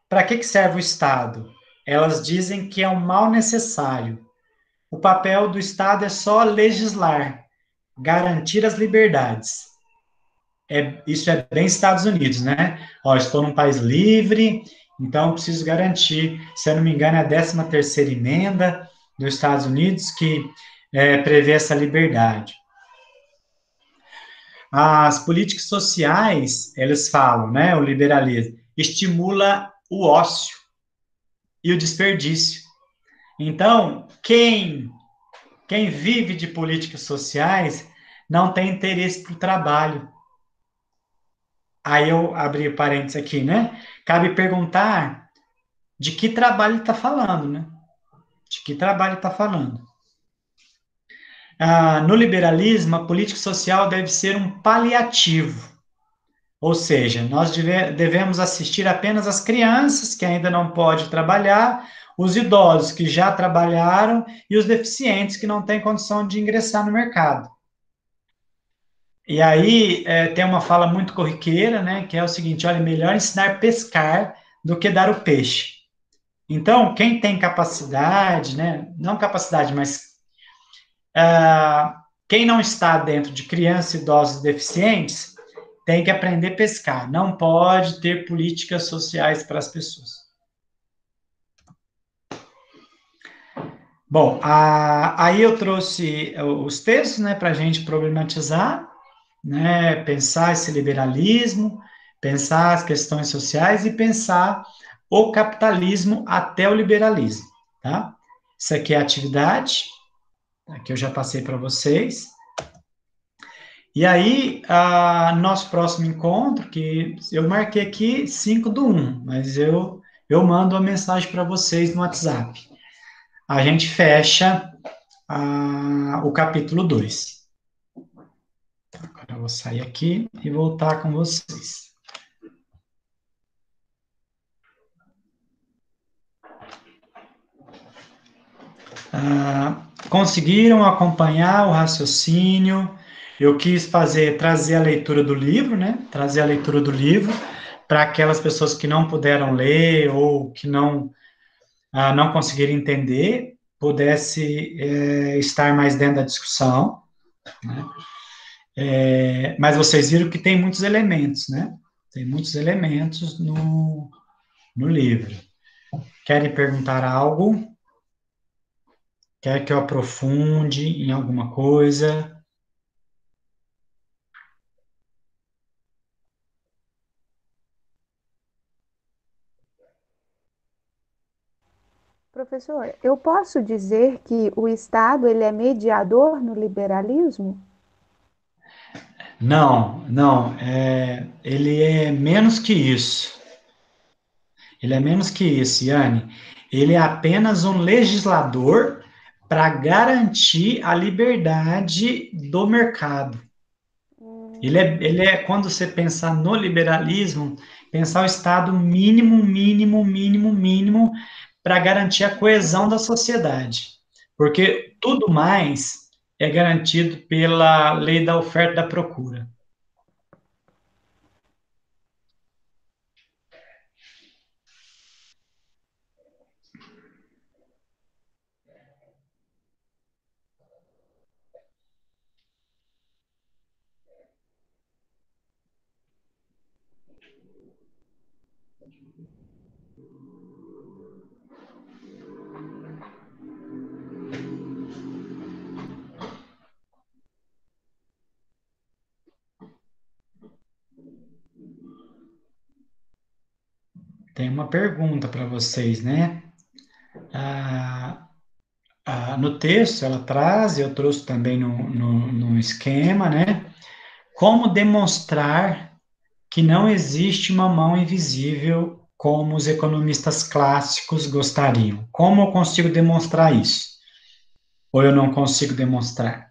Para que serve o Estado? Elas dizem que é um mal necessário. O papel do Estado é só legislar, garantir as liberdades. Isso é bem Estados Unidos, né? Ó, estou num país livre, então preciso garantir, se eu não me engano, é a 13ª emenda dos Estados Unidos que prevê essa liberdade. As políticas sociais, eles falam, né? O liberalismo estimula o ócio e o desperdício. Então, quem vive de políticas sociais não tem interesse para o trabalho. Aí eu abri o parênteses aqui, né? Cabe perguntar de que trabalho está falando, né? De que trabalho está falando. No liberalismo, a política social deve ser um paliativo, ou seja, nós devemos assistir apenas as crianças que ainda não podem trabalhar, os idosos que já trabalharam e os deficientes que não têm condição de ingressar no mercado. E aí tem uma fala muito corriqueira, né, que é o seguinte, olha, melhor ensinar a pescar do que dar o peixe. Então, quem tem capacidade, né, não capacidade, mas quem não está dentro de crianças, idosos e deficientes, tem que aprender a pescar. Não pode ter políticas sociais para as pessoas. Bom, aí eu trouxe os textos, né, para a gente problematizar, né, pensar esse liberalismo, pensar as questões sociais e pensar o capitalismo até o liberalismo, tá? Isso aqui é a atividade, que eu já passei para vocês. E aí, nosso próximo encontro, que eu marquei aqui 5/1, mas eu mando uma mensagem para vocês no WhatsApp. A gente fecha o capítulo 2. Agora eu vou sair aqui e voltar com vocês. Conseguiram acompanhar o raciocínio? Eu quis trazer a leitura do livro, né? Trazer a leitura do livro para aquelas pessoas que não puderam ler ou que não conseguiram entender, pudesse estar mais dentro da discussão, né? Mas vocês viram que tem muitos elementos, né? Tem muitos elementos no livro. Querem perguntar algo? Quer que eu aprofunde em alguma coisa? Professor, eu posso dizer que o Estado ele é mediador no liberalismo? Não, não. Ele é menos que isso. Ele é menos que isso, Yane. Ele é apenas um legislador para garantir a liberdade do mercado. Quando você pensar no liberalismo, pensar o Estado mínimo, mínimo, mínimo, mínimo, para garantir a coesão da sociedade. Porque tudo mais é garantido pela lei da oferta e da procura. Tem uma pergunta para vocês, né? Ah, no texto ela traz, eu trouxe também no esquema, né? Como demonstrar que não existe uma mão invisível como os economistas clássicos gostariam. Como eu consigo demonstrar isso? Ou eu não consigo demonstrar?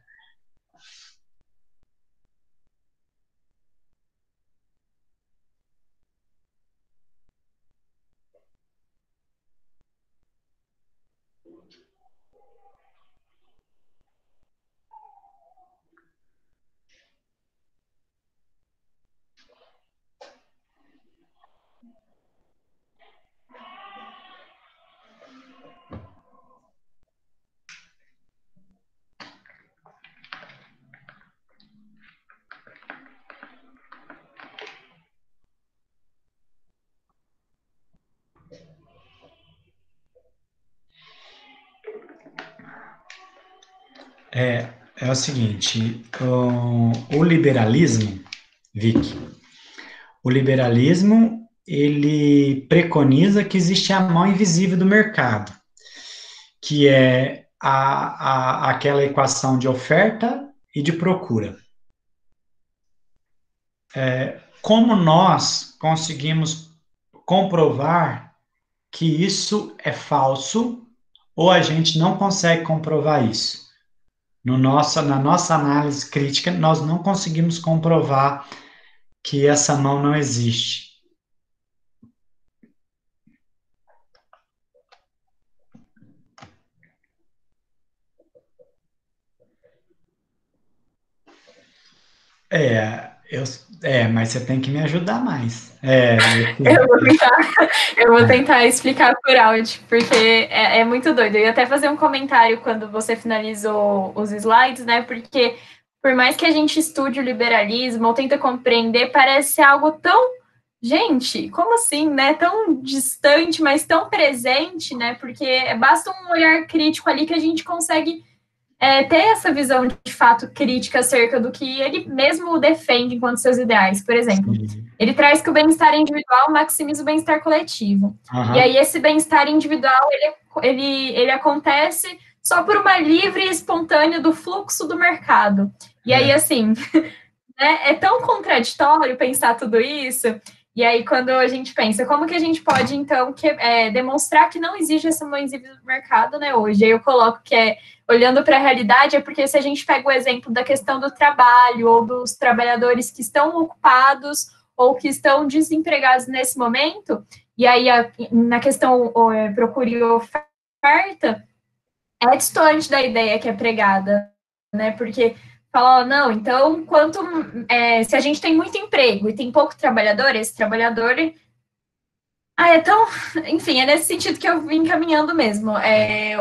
É o seguinte, o liberalismo, Vic, o liberalismo, ele preconiza que existe a mão invisível do mercado, que é aquela equação de oferta e de procura. Como nós conseguimos comprovar que isso é falso ou a gente não consegue comprovar isso? Na nossa análise crítica, nós não conseguimos comprovar que essa mão não existe. Mas você tem que me ajudar mais. Eu vou tentar, eu vou tentar explicar por áudio, porque é muito doido. Eu ia até fazer um comentário quando você finalizou os slides, né? Porque por mais que a gente estude o liberalismo ou tenta compreender, parece algo tão, gente, como assim, né? Tão distante, mas tão presente, né? Porque basta um olhar crítico ali que a gente consegue ter essa visão de fato crítica acerca do que ele mesmo defende enquanto seus ideais. Por exemplo, ele traz que o bem-estar individual maximiza o bem-estar coletivo. Uhum. E aí esse bem-estar individual, ele acontece só por uma livre e espontânea do fluxo do mercado. E aí, assim, né, é tão contraditório pensar tudo isso. E aí, quando a gente pensa, como que a gente pode, então, demonstrar que não existe essa mão invisível do mercado, né, hoje? Aí eu coloco que olhando para a realidade, é porque se a gente pega o exemplo da questão do trabalho, ou dos trabalhadores que estão ocupados, ou que estão desempregados nesse momento, e aí na questão procura e oferta, é distante da ideia que é pregada, né, porque fala, não, então, se a gente tem muito emprego e tem pouco trabalhador, esse trabalhador Enfim, é nesse sentido que eu vim caminhando mesmo,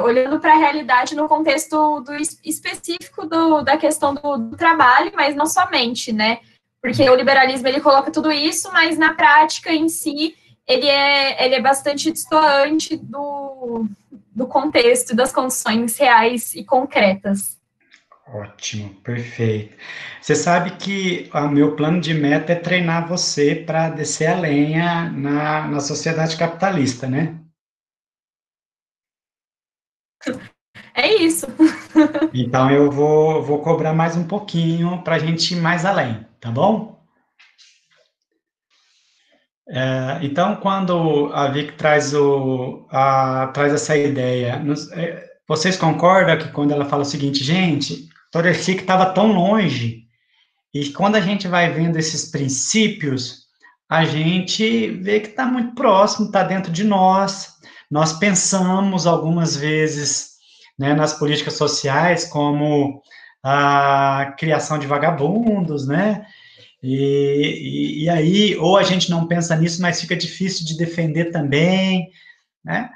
olhando para a realidade no contexto específico da questão do trabalho, mas não somente, né? Porque o liberalismo, ele coloca tudo isso, mas na prática em si, ele é bastante distoante do contexto e das condições reais e concretas. Ótimo, perfeito. Você sabe que o meu plano de meta é treinar você para descer a lenha na sociedade capitalista, né? É isso. Então eu vou cobrar mais um pouquinho para a gente ir mais além, tá bom? Então, quando a Vic traz essa ideia, vocês concordam que quando ela fala o seguinte, gente, parecia que estava tão longe, e quando a gente vai vendo esses princípios, a gente vê que está muito próximo, está dentro de nós. Nós pensamos algumas vezes, né, nas políticas sociais como a criação de vagabundos, né? E aí, ou a gente não pensa nisso, mas fica difícil de defender também, né?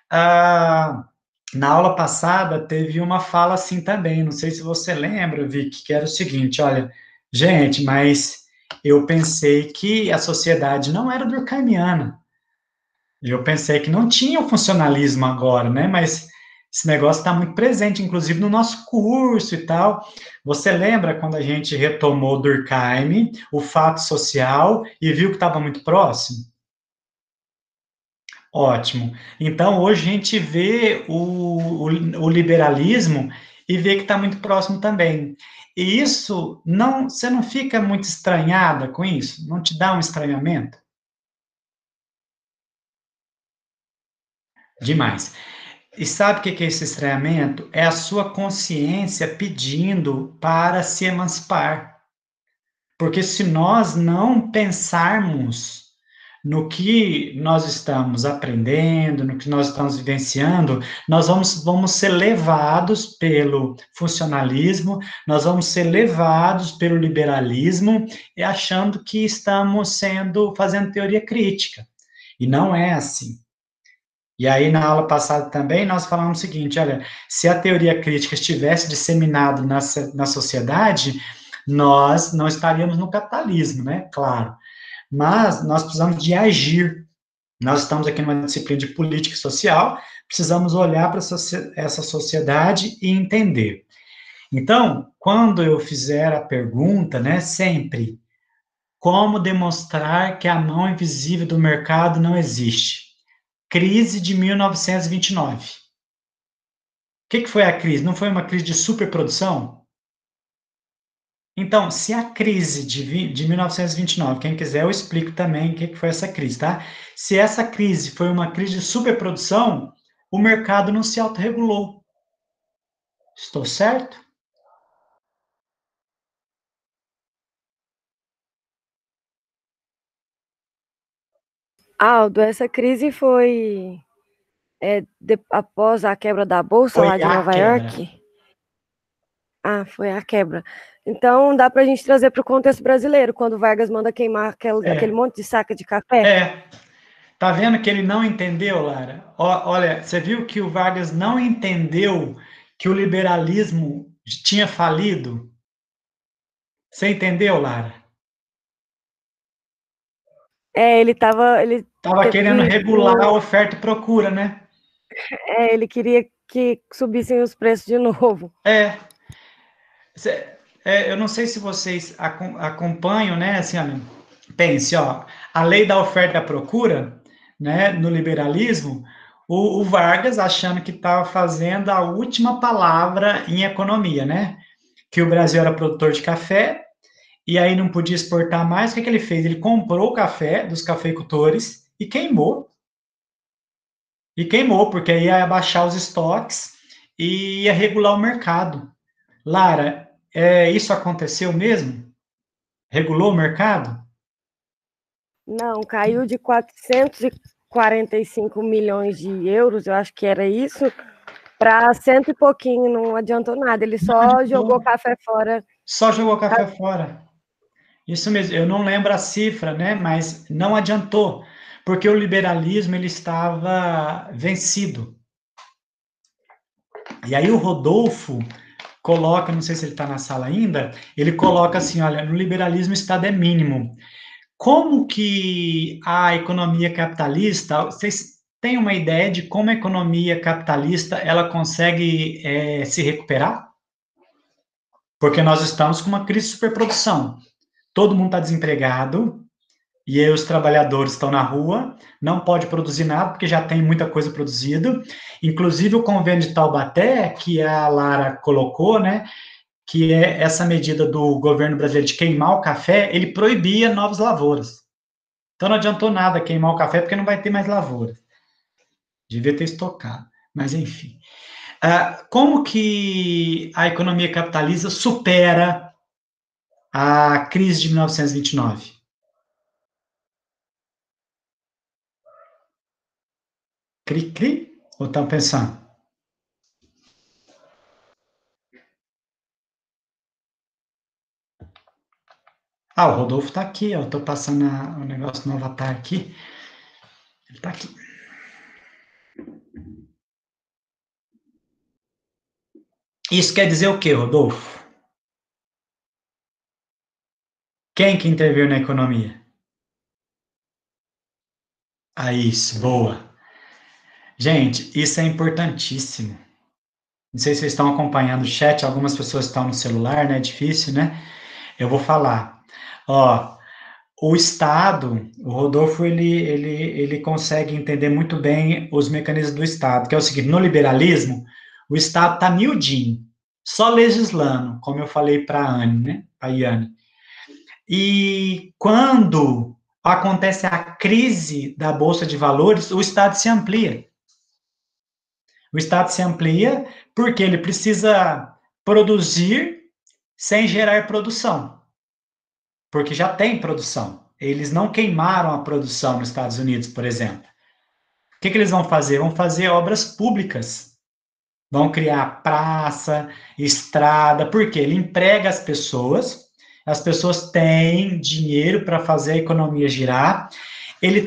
Ah, na aula passada teve uma fala assim também, não sei se você lembra, Vicky, que era o seguinte, olha, gente, mas eu pensei que a sociedade não era durkheimiana, eu pensei que não tinha o funcionalismo agora, né, mas esse negócio está muito presente, inclusive no nosso curso e tal. Você lembra quando a gente retomou Durkheim, o fato social, e viu que estava muito próximo? Ótimo. Então, hoje a gente vê o liberalismo e vê que está muito próximo também. E isso, não, você não fica muito estranhada com isso? Não te dá um estranhamento? Demais. E sabe o que é esse estranhamento? É a sua consciência pedindo para se emancipar. Porque se nós não pensarmos no que nós estamos aprendendo, no que nós estamos vivenciando, nós vamos ser levados pelo funcionalismo, nós vamos ser levados pelo liberalismo, e achando que estamos fazendo teoria crítica. E não é assim. E aí, na aula passada também, nós falamos o seguinte, olha, se a teoria crítica estivesse disseminada na sociedade, nós não estaríamos no capitalismo, né? Claro. Mas nós precisamos de agir. Nós estamos aqui numa disciplina de política social, precisamos olhar para essa sociedade e entender. Então, quando eu fizer a pergunta, né, sempre, como demonstrar que a mão invisível do mercado não existe? Crise de 1929. O que foi a crise? Não foi uma crise de superprodução? Então, se a crise de 1929, quem quiser eu explico também o que foi essa crise, tá? Se essa crise foi uma crise de superprodução, o mercado não se autorregulou. Estou certo? Aldo, essa crise foi após a quebra da Bolsa lá de Nova York? Ah, foi a quebra. Então, dá para a gente trazer para o contexto brasileiro, quando o Vargas manda queimar aquele monte de saca de café? Tá vendo que ele não entendeu, Lara? Olha, você viu que o Vargas não entendeu que o liberalismo tinha falido? Você entendeu, Lara? Ele Estava querendo regular a oferta e procura, né? Ele queria que subissem os preços de novo. Eu não sei se vocês acompanham, né? Assim, olha, pense, ó, a lei da oferta e da procura, né? No liberalismo, o Vargas achando que estava fazendo a última palavra em economia, né? Que o Brasil era produtor de café e aí não podia exportar mais. O que ele fez? Ele comprou o café dos cafeicultores e queimou. E queimou, porque aí ia abaixar os estoques e ia regular o mercado. Lara, isso aconteceu mesmo? Regulou o mercado? Não, caiu de 445 milhões de euros, eu acho que era isso, para cento e pouquinho, não adiantou nada, ele só jogou café fora. Só jogou café fora. Isso mesmo, eu não lembro a cifra, né? Mas não adiantou. porque o liberalismo ele estava vencido. E aí o Rodolfo coloca, não sei se ele está na sala ainda, ele coloca assim, olha, no liberalismo o Estado é mínimo. Como que a economia capitalista, vocês têm uma ideia de como a economia capitalista ela consegue se recuperar? Porque nós estamos com uma crise de superprodução. Todo mundo está desempregado, e aí os trabalhadores estão na rua, não pode produzir nada, porque já tem muita coisa produzida. Inclusive o convênio de Taubaté, que a Lara colocou, né, que é essa medida do governo brasileiro de queimar o café, ele proibia novas lavouras. Então não adiantou nada queimar o café, porque não vai ter mais lavoura. Devia ter estocado, mas enfim. Como que a economia capitalista supera a crise de 1929? Cri-cri? Ou estão pensando? O Rodolfo está aqui, ó. Eu estou passando o negócio no avatar aqui. Ele está aqui. Isso quer dizer o quê, Rodolfo? Quem que interveio na economia? Isso, boa. Gente, isso é importantíssimo. Não sei se vocês estão acompanhando o chat, algumas pessoas estão no celular, né? É difícil, né? Eu vou falar. Ó, o Estado, o Rodolfo, ele consegue entender muito bem os mecanismos do Estado, que é o seguinte, no liberalismo, o Estado está miudinho, só legislando, como eu falei para a Anne, né? A Iane. E quando acontece a crise da Bolsa de Valores, o Estado se amplia. O Estado se amplia porque ele precisa produzir sem gerar produção, porque já tem produção. Eles não queimaram a produção nos Estados Unidos, por exemplo. O que eles vão fazer? Vão fazer obras públicas. Vão criar praça, estrada, porque ele emprega as pessoas têm dinheiro para fazer a economia girar, ele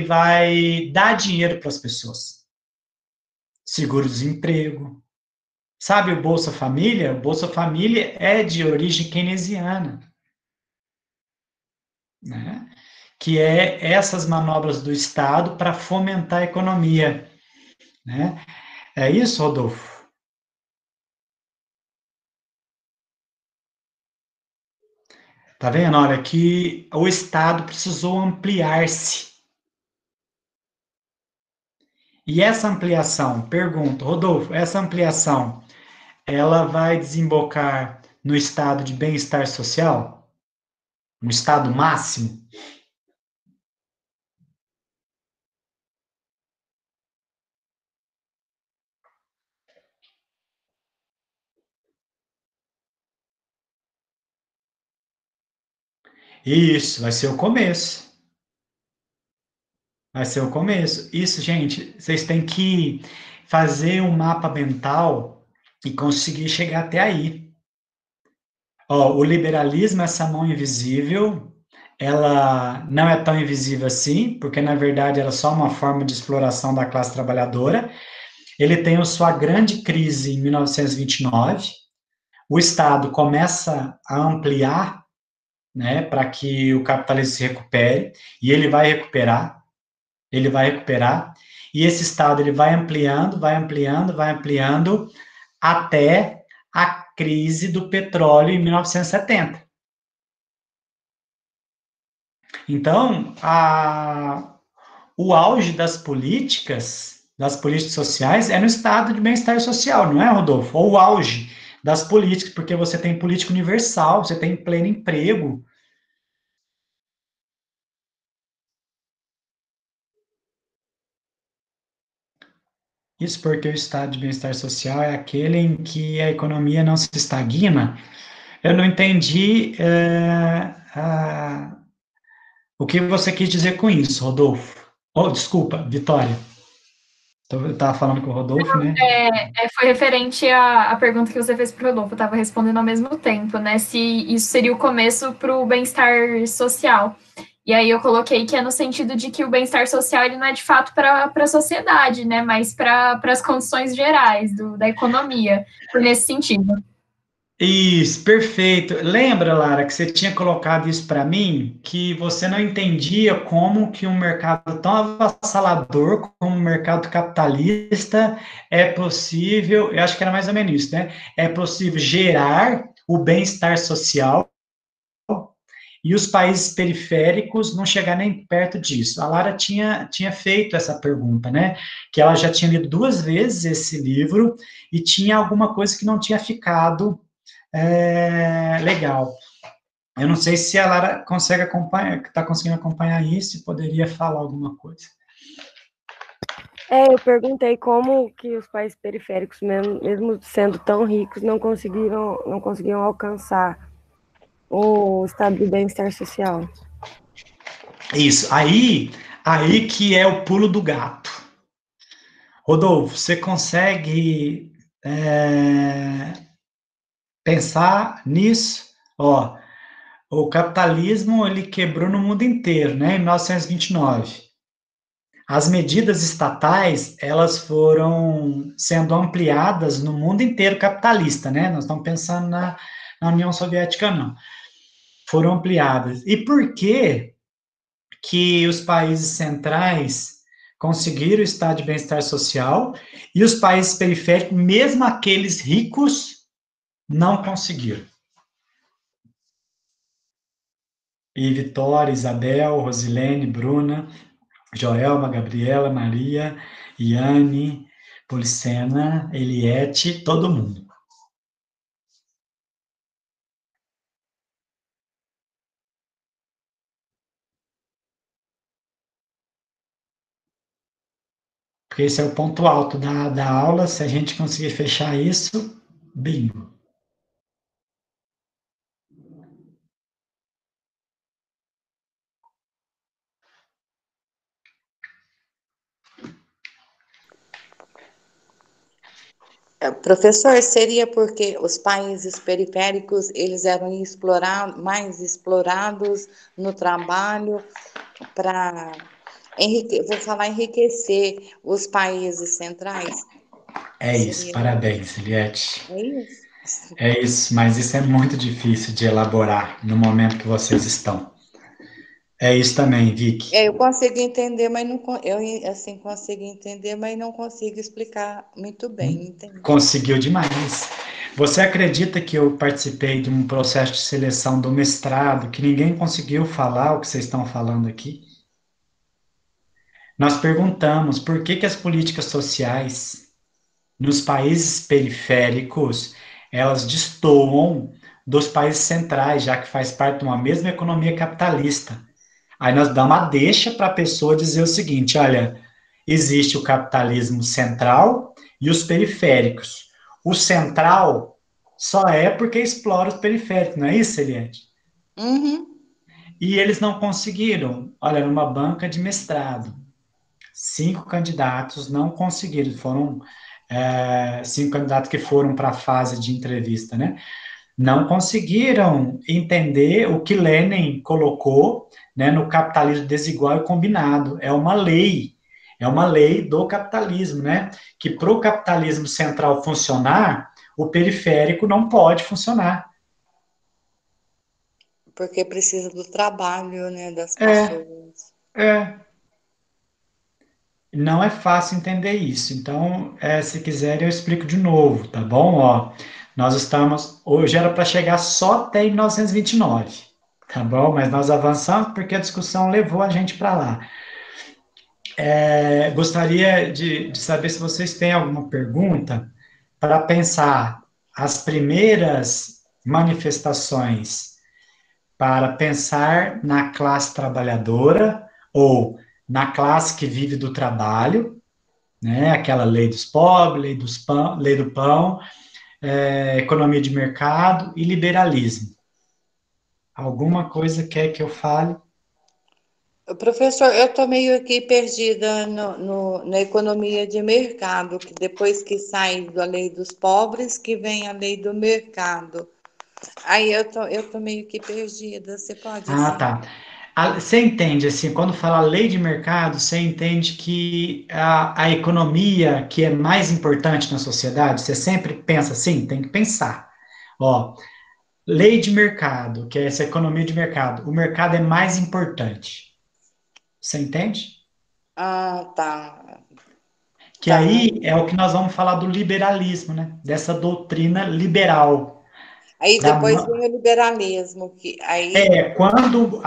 vai dar dinheiro para as pessoas. Seguro-desemprego. Sabe o Bolsa Família? O Bolsa Família é de origem keynesiana, né? Que é essas manobras do Estado para fomentar a economia, né? É isso, Rodolfo? Tá vendo? Olha, que o Estado precisou ampliar-se. E essa ampliação, pergunto, Rodolfo, essa ampliação, ela vai desembocar no estado de bem-estar social? No estado máximo? Isso, vai ser o começo. Vai ser o começo. Isso, gente, vocês têm que fazer um mapa mental e conseguir chegar até aí. Ó, o liberalismo, essa mão invisível, ela não é tão invisível assim, porque na verdade era só uma forma de exploração da classe trabalhadora. Ele tem a sua grande crise em 1929. O Estado começa a ampliar, né, para que o capitalismo se recupere, e ele vai recuperar, e esse Estado ele vai ampliando, vai ampliando, vai ampliando, até a crise do petróleo em 1970. Então, o auge das políticas sociais, é no estado de bem-estar social, não é, Rodolfo? Ou o auge das políticas, porque você tem política universal, você tem pleno emprego. Isso porque o estado de bem-estar social é aquele em que a economia não se estagna. Eu não entendi o que você quis dizer com isso, Rodolfo. Oh, desculpa, Vitória. Eu estava falando com o Rodolfo, né? Foi referente à pergunta que você fez para o Rodolfo, eu estava respondendo ao mesmo tempo, né? Se isso seria o começo para o bem-estar social. E aí eu coloquei que é no sentido de que o bem-estar social ele não é de fato para a sociedade, né, mas para as condições gerais da economia, por nesse sentido. Isso, perfeito. Lembra, Lara, que você tinha colocado isso para mim, que você não entendia como que um mercado tão avassalador como o mercado capitalista é possível, eu acho que era mais ou menos isso, né? É possível gerar o bem-estar social e os países periféricos não chegar nem perto disso. A Lara tinha feito essa pergunta, né? Que ela já tinha lido 2 vezes esse livro e tinha alguma coisa que não tinha ficado legal. Eu não sei se a Lara consegue acompanhar, está conseguindo acompanhar isso e poderia falar alguma coisa. Eu perguntei como que os países periféricos, mesmo sendo tão ricos, não conseguiam alcançar o estado de bem-estar social. Isso, aí que é o pulo do gato. Rodolfo, você consegue pensar nisso? Ó, o capitalismo, ele quebrou no mundo inteiro, né, em 1929. As medidas estatais, elas foram sendo ampliadas no mundo inteiro capitalista, né? Nós estamos pensando na União Soviética, não. Foram ampliadas. E por que que os países centrais conseguiram o estado de bem-estar social e os países periféricos, mesmo aqueles ricos, não conseguiram? E Vitória, Isabel, Rosilene, Bruna, Joelma, Gabriela, Maria, Iane, Policena, Eliette, todo mundo. Porque esse é o ponto alto da aula. Se a gente conseguir fechar isso, bingo. Professor, seria porque os países periféricos eles eram mais explorados no trabalho para vou falar enriquecer os países centrais? É isso, Seria parabéns, Eliette. é isso? É isso, mas isso é muito difícil de elaborar no momento que vocês estão. É isso também, Vicky. Eu consigo entender, mas não eu assim consigo entender, mas não consigo explicar muito bem, entende? Conseguiu demais. Você acredita que eu participei de um processo de seleção do mestrado que ninguém conseguiu falar o que vocês estão falando aqui? Nós perguntamos por que as políticas sociais nos países periféricos elas destoam dos países centrais, já que faz parte de uma mesma economia capitalista. Aí nós damos uma deixa para a pessoa dizer o seguinte: olha, existe o capitalismo central e os periféricos. O central só é porque explora os periféricos, não é isso, Eliette? Uhum. E eles não conseguiram. Olha, numa banca de mestrado, 5 candidatos não conseguiram. Foram 5 candidatos que foram para a fase de entrevista, né? Não conseguiram entender o que Lenin colocou, né, no capitalismo desigual e combinado. É uma lei do capitalismo, né? Que para o capitalismo central funcionar, o periférico não pode funcionar. Porque precisa do trabalho, né, das É, pessoas. é. Não é fácil entender isso. Então, se quiser, eu explico de novo, tá bom? Ó, nós estamos. Hoje era para chegar só até 1929, tá bom? Mas nós avançamos porque a discussão levou a gente para lá. Gostaria de saber se vocês têm alguma pergunta para pensar as primeiras manifestações para pensar na classe trabalhadora ou na classe que vive do trabalho, né? Aquela lei dos pobres, lei do pão, economia de mercado e liberalismo. Alguma coisa quer que eu fale? Professor, eu estou meio aqui perdida na economia de mercado, que depois que sai da lei dos pobres, que vem a lei do mercado. Aí eu tô meio que perdida. Você pode, Ah, assim? tá. Você entende, assim, quando fala lei de mercado, você entende que a economia que é mais importante na sociedade, você sempre pensa assim, tem que pensar. Ó, lei de mercado, que é essa economia de mercado, o mercado é mais importante. Você entende? Ah, tá. Que Tá. aí é o que nós vamos falar do liberalismo, né? Dessa doutrina liberal. Aí Da, depois vem o liberalismo, que aí. quando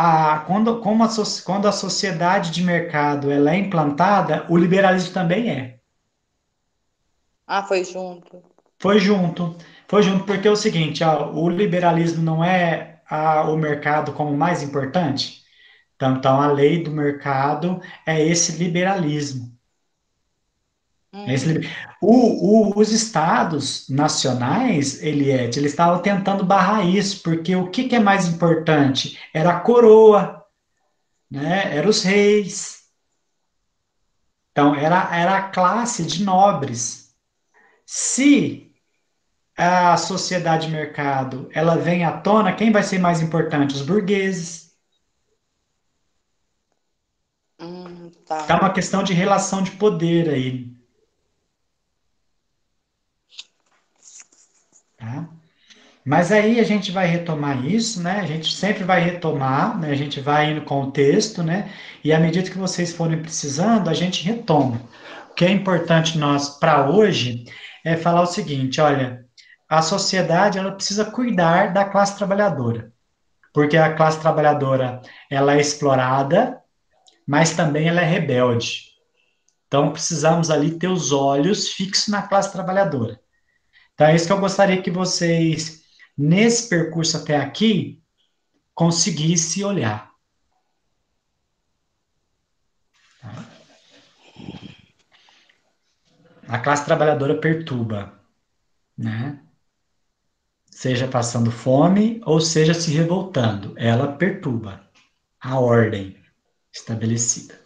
a sociedade de mercado ela é implantada, o liberalismo também é. Ah, foi junto. Foi junto. Foi junto porque é o seguinte, ó, o liberalismo não é o mercado como mais importante. Então, a lei do mercado é esse liberalismo. É esse Hum, os estados nacionais, Eliette, eles estavam tentando barrar isso, porque o que é mais importante? Era a coroa, né? Eram os reis. Então, era a classe de nobres. Se a sociedade de mercado ela vem à tona, quem vai ser mais importante? Os burgueses. Tá tá. uma questão de relação de poder aí, tá? Mas aí a gente vai retomar isso, né? A gente sempre vai retomar, né? A gente vai indo com o texto, né? E à medida que vocês forem precisando, a gente retoma. O que é importante nós para hoje é falar o seguinte, olha, a sociedade ela precisa cuidar da classe trabalhadora, porque a classe trabalhadora ela é explorada, mas também ela é rebelde. Então precisamos ali ter os olhos fixos na classe trabalhadora. Então é isso que eu gostaria que vocês nesse percurso até aqui conseguisse olhar. A classe trabalhadora perturba, né? Seja passando fome ou seja se revoltando, ela perturba a ordem estabelecida.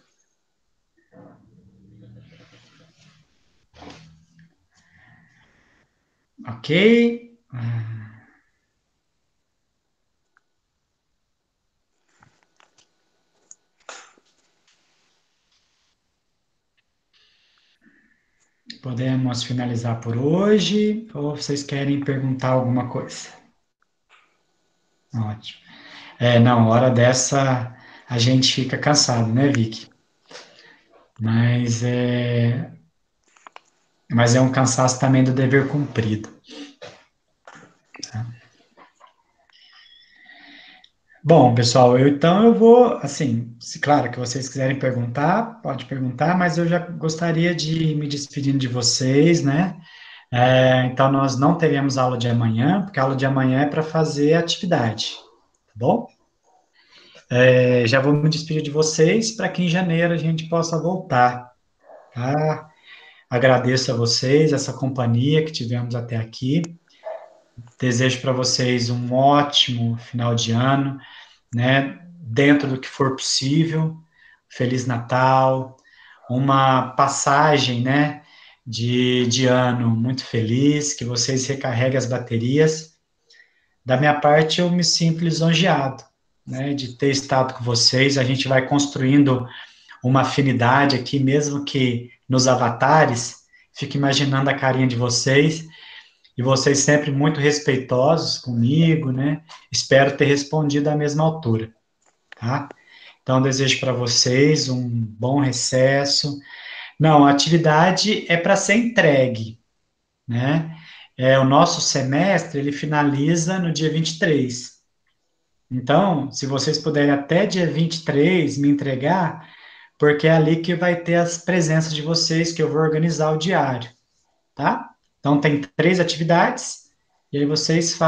Ok? Podemos finalizar por hoje ou vocês querem perguntar alguma coisa? Ótimo. Não, hora dessa a gente fica cansado, né, Vicky? Mas mas é um cansaço também do dever cumprido. Tá? Bom, pessoal, então eu vou, assim, se claro que vocês quiserem perguntar, pode perguntar, mas eu já gostaria de me despedindo de vocês, né? Então nós não teremos aula de amanhã, porque a aula de amanhã é para fazer atividade, tá bom? Já vou me despedir de vocês para que em janeiro a gente possa voltar, tá? Agradeço a vocês, essa companhia que tivemos até aqui. Desejo para vocês um ótimo final de ano, né? Dentro do que for possível. Feliz Natal, uma passagem, né? De ano muito feliz, que vocês recarreguem as baterias. Da minha parte, eu me sinto lisonjeado, né? De ter estado com vocês. A gente vai construindo uma afinidade aqui, mesmo que nos avatares. Fico imaginando a carinha de vocês e vocês sempre muito respeitosos comigo, né? Espero ter respondido à mesma altura, tá? Então, desejo para vocês um bom recesso. Não, a atividade é para ser entregue, né? O nosso semestre, ele finaliza no dia 23. Então, se vocês puderem até dia 23 me entregar, porque é ali que vai ter as presenças de vocês, que eu vou organizar o diário, tá? Então, tem 3 atividades, e aí vocês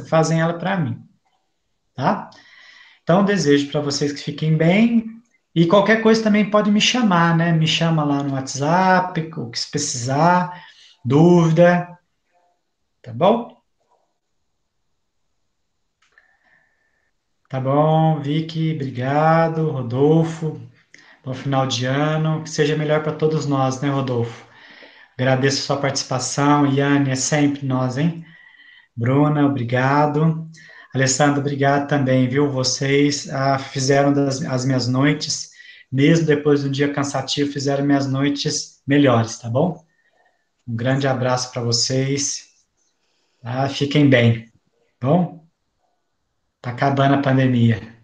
fazem ela para mim, tá? Então, desejo para vocês que fiquem bem, e qualquer coisa também pode me chamar, né? Me chama lá no WhatsApp, o que se precisar, dúvida, tá bom? Tá bom, Vicky, obrigado, Rodolfo, bom final de ano, que seja melhor para todos nós, né, Rodolfo? Agradeço a sua participação, Iane, é sempre nós, hein? Bruna, obrigado. Alessandro, obrigado também, viu? Vocês fizeram as minhas noites, mesmo depois de um dia cansativo, fizeram minhas noites melhores, tá bom? Um grande abraço para vocês, tá? Fiquem bem, tá bom? Tá acabando a pandemia.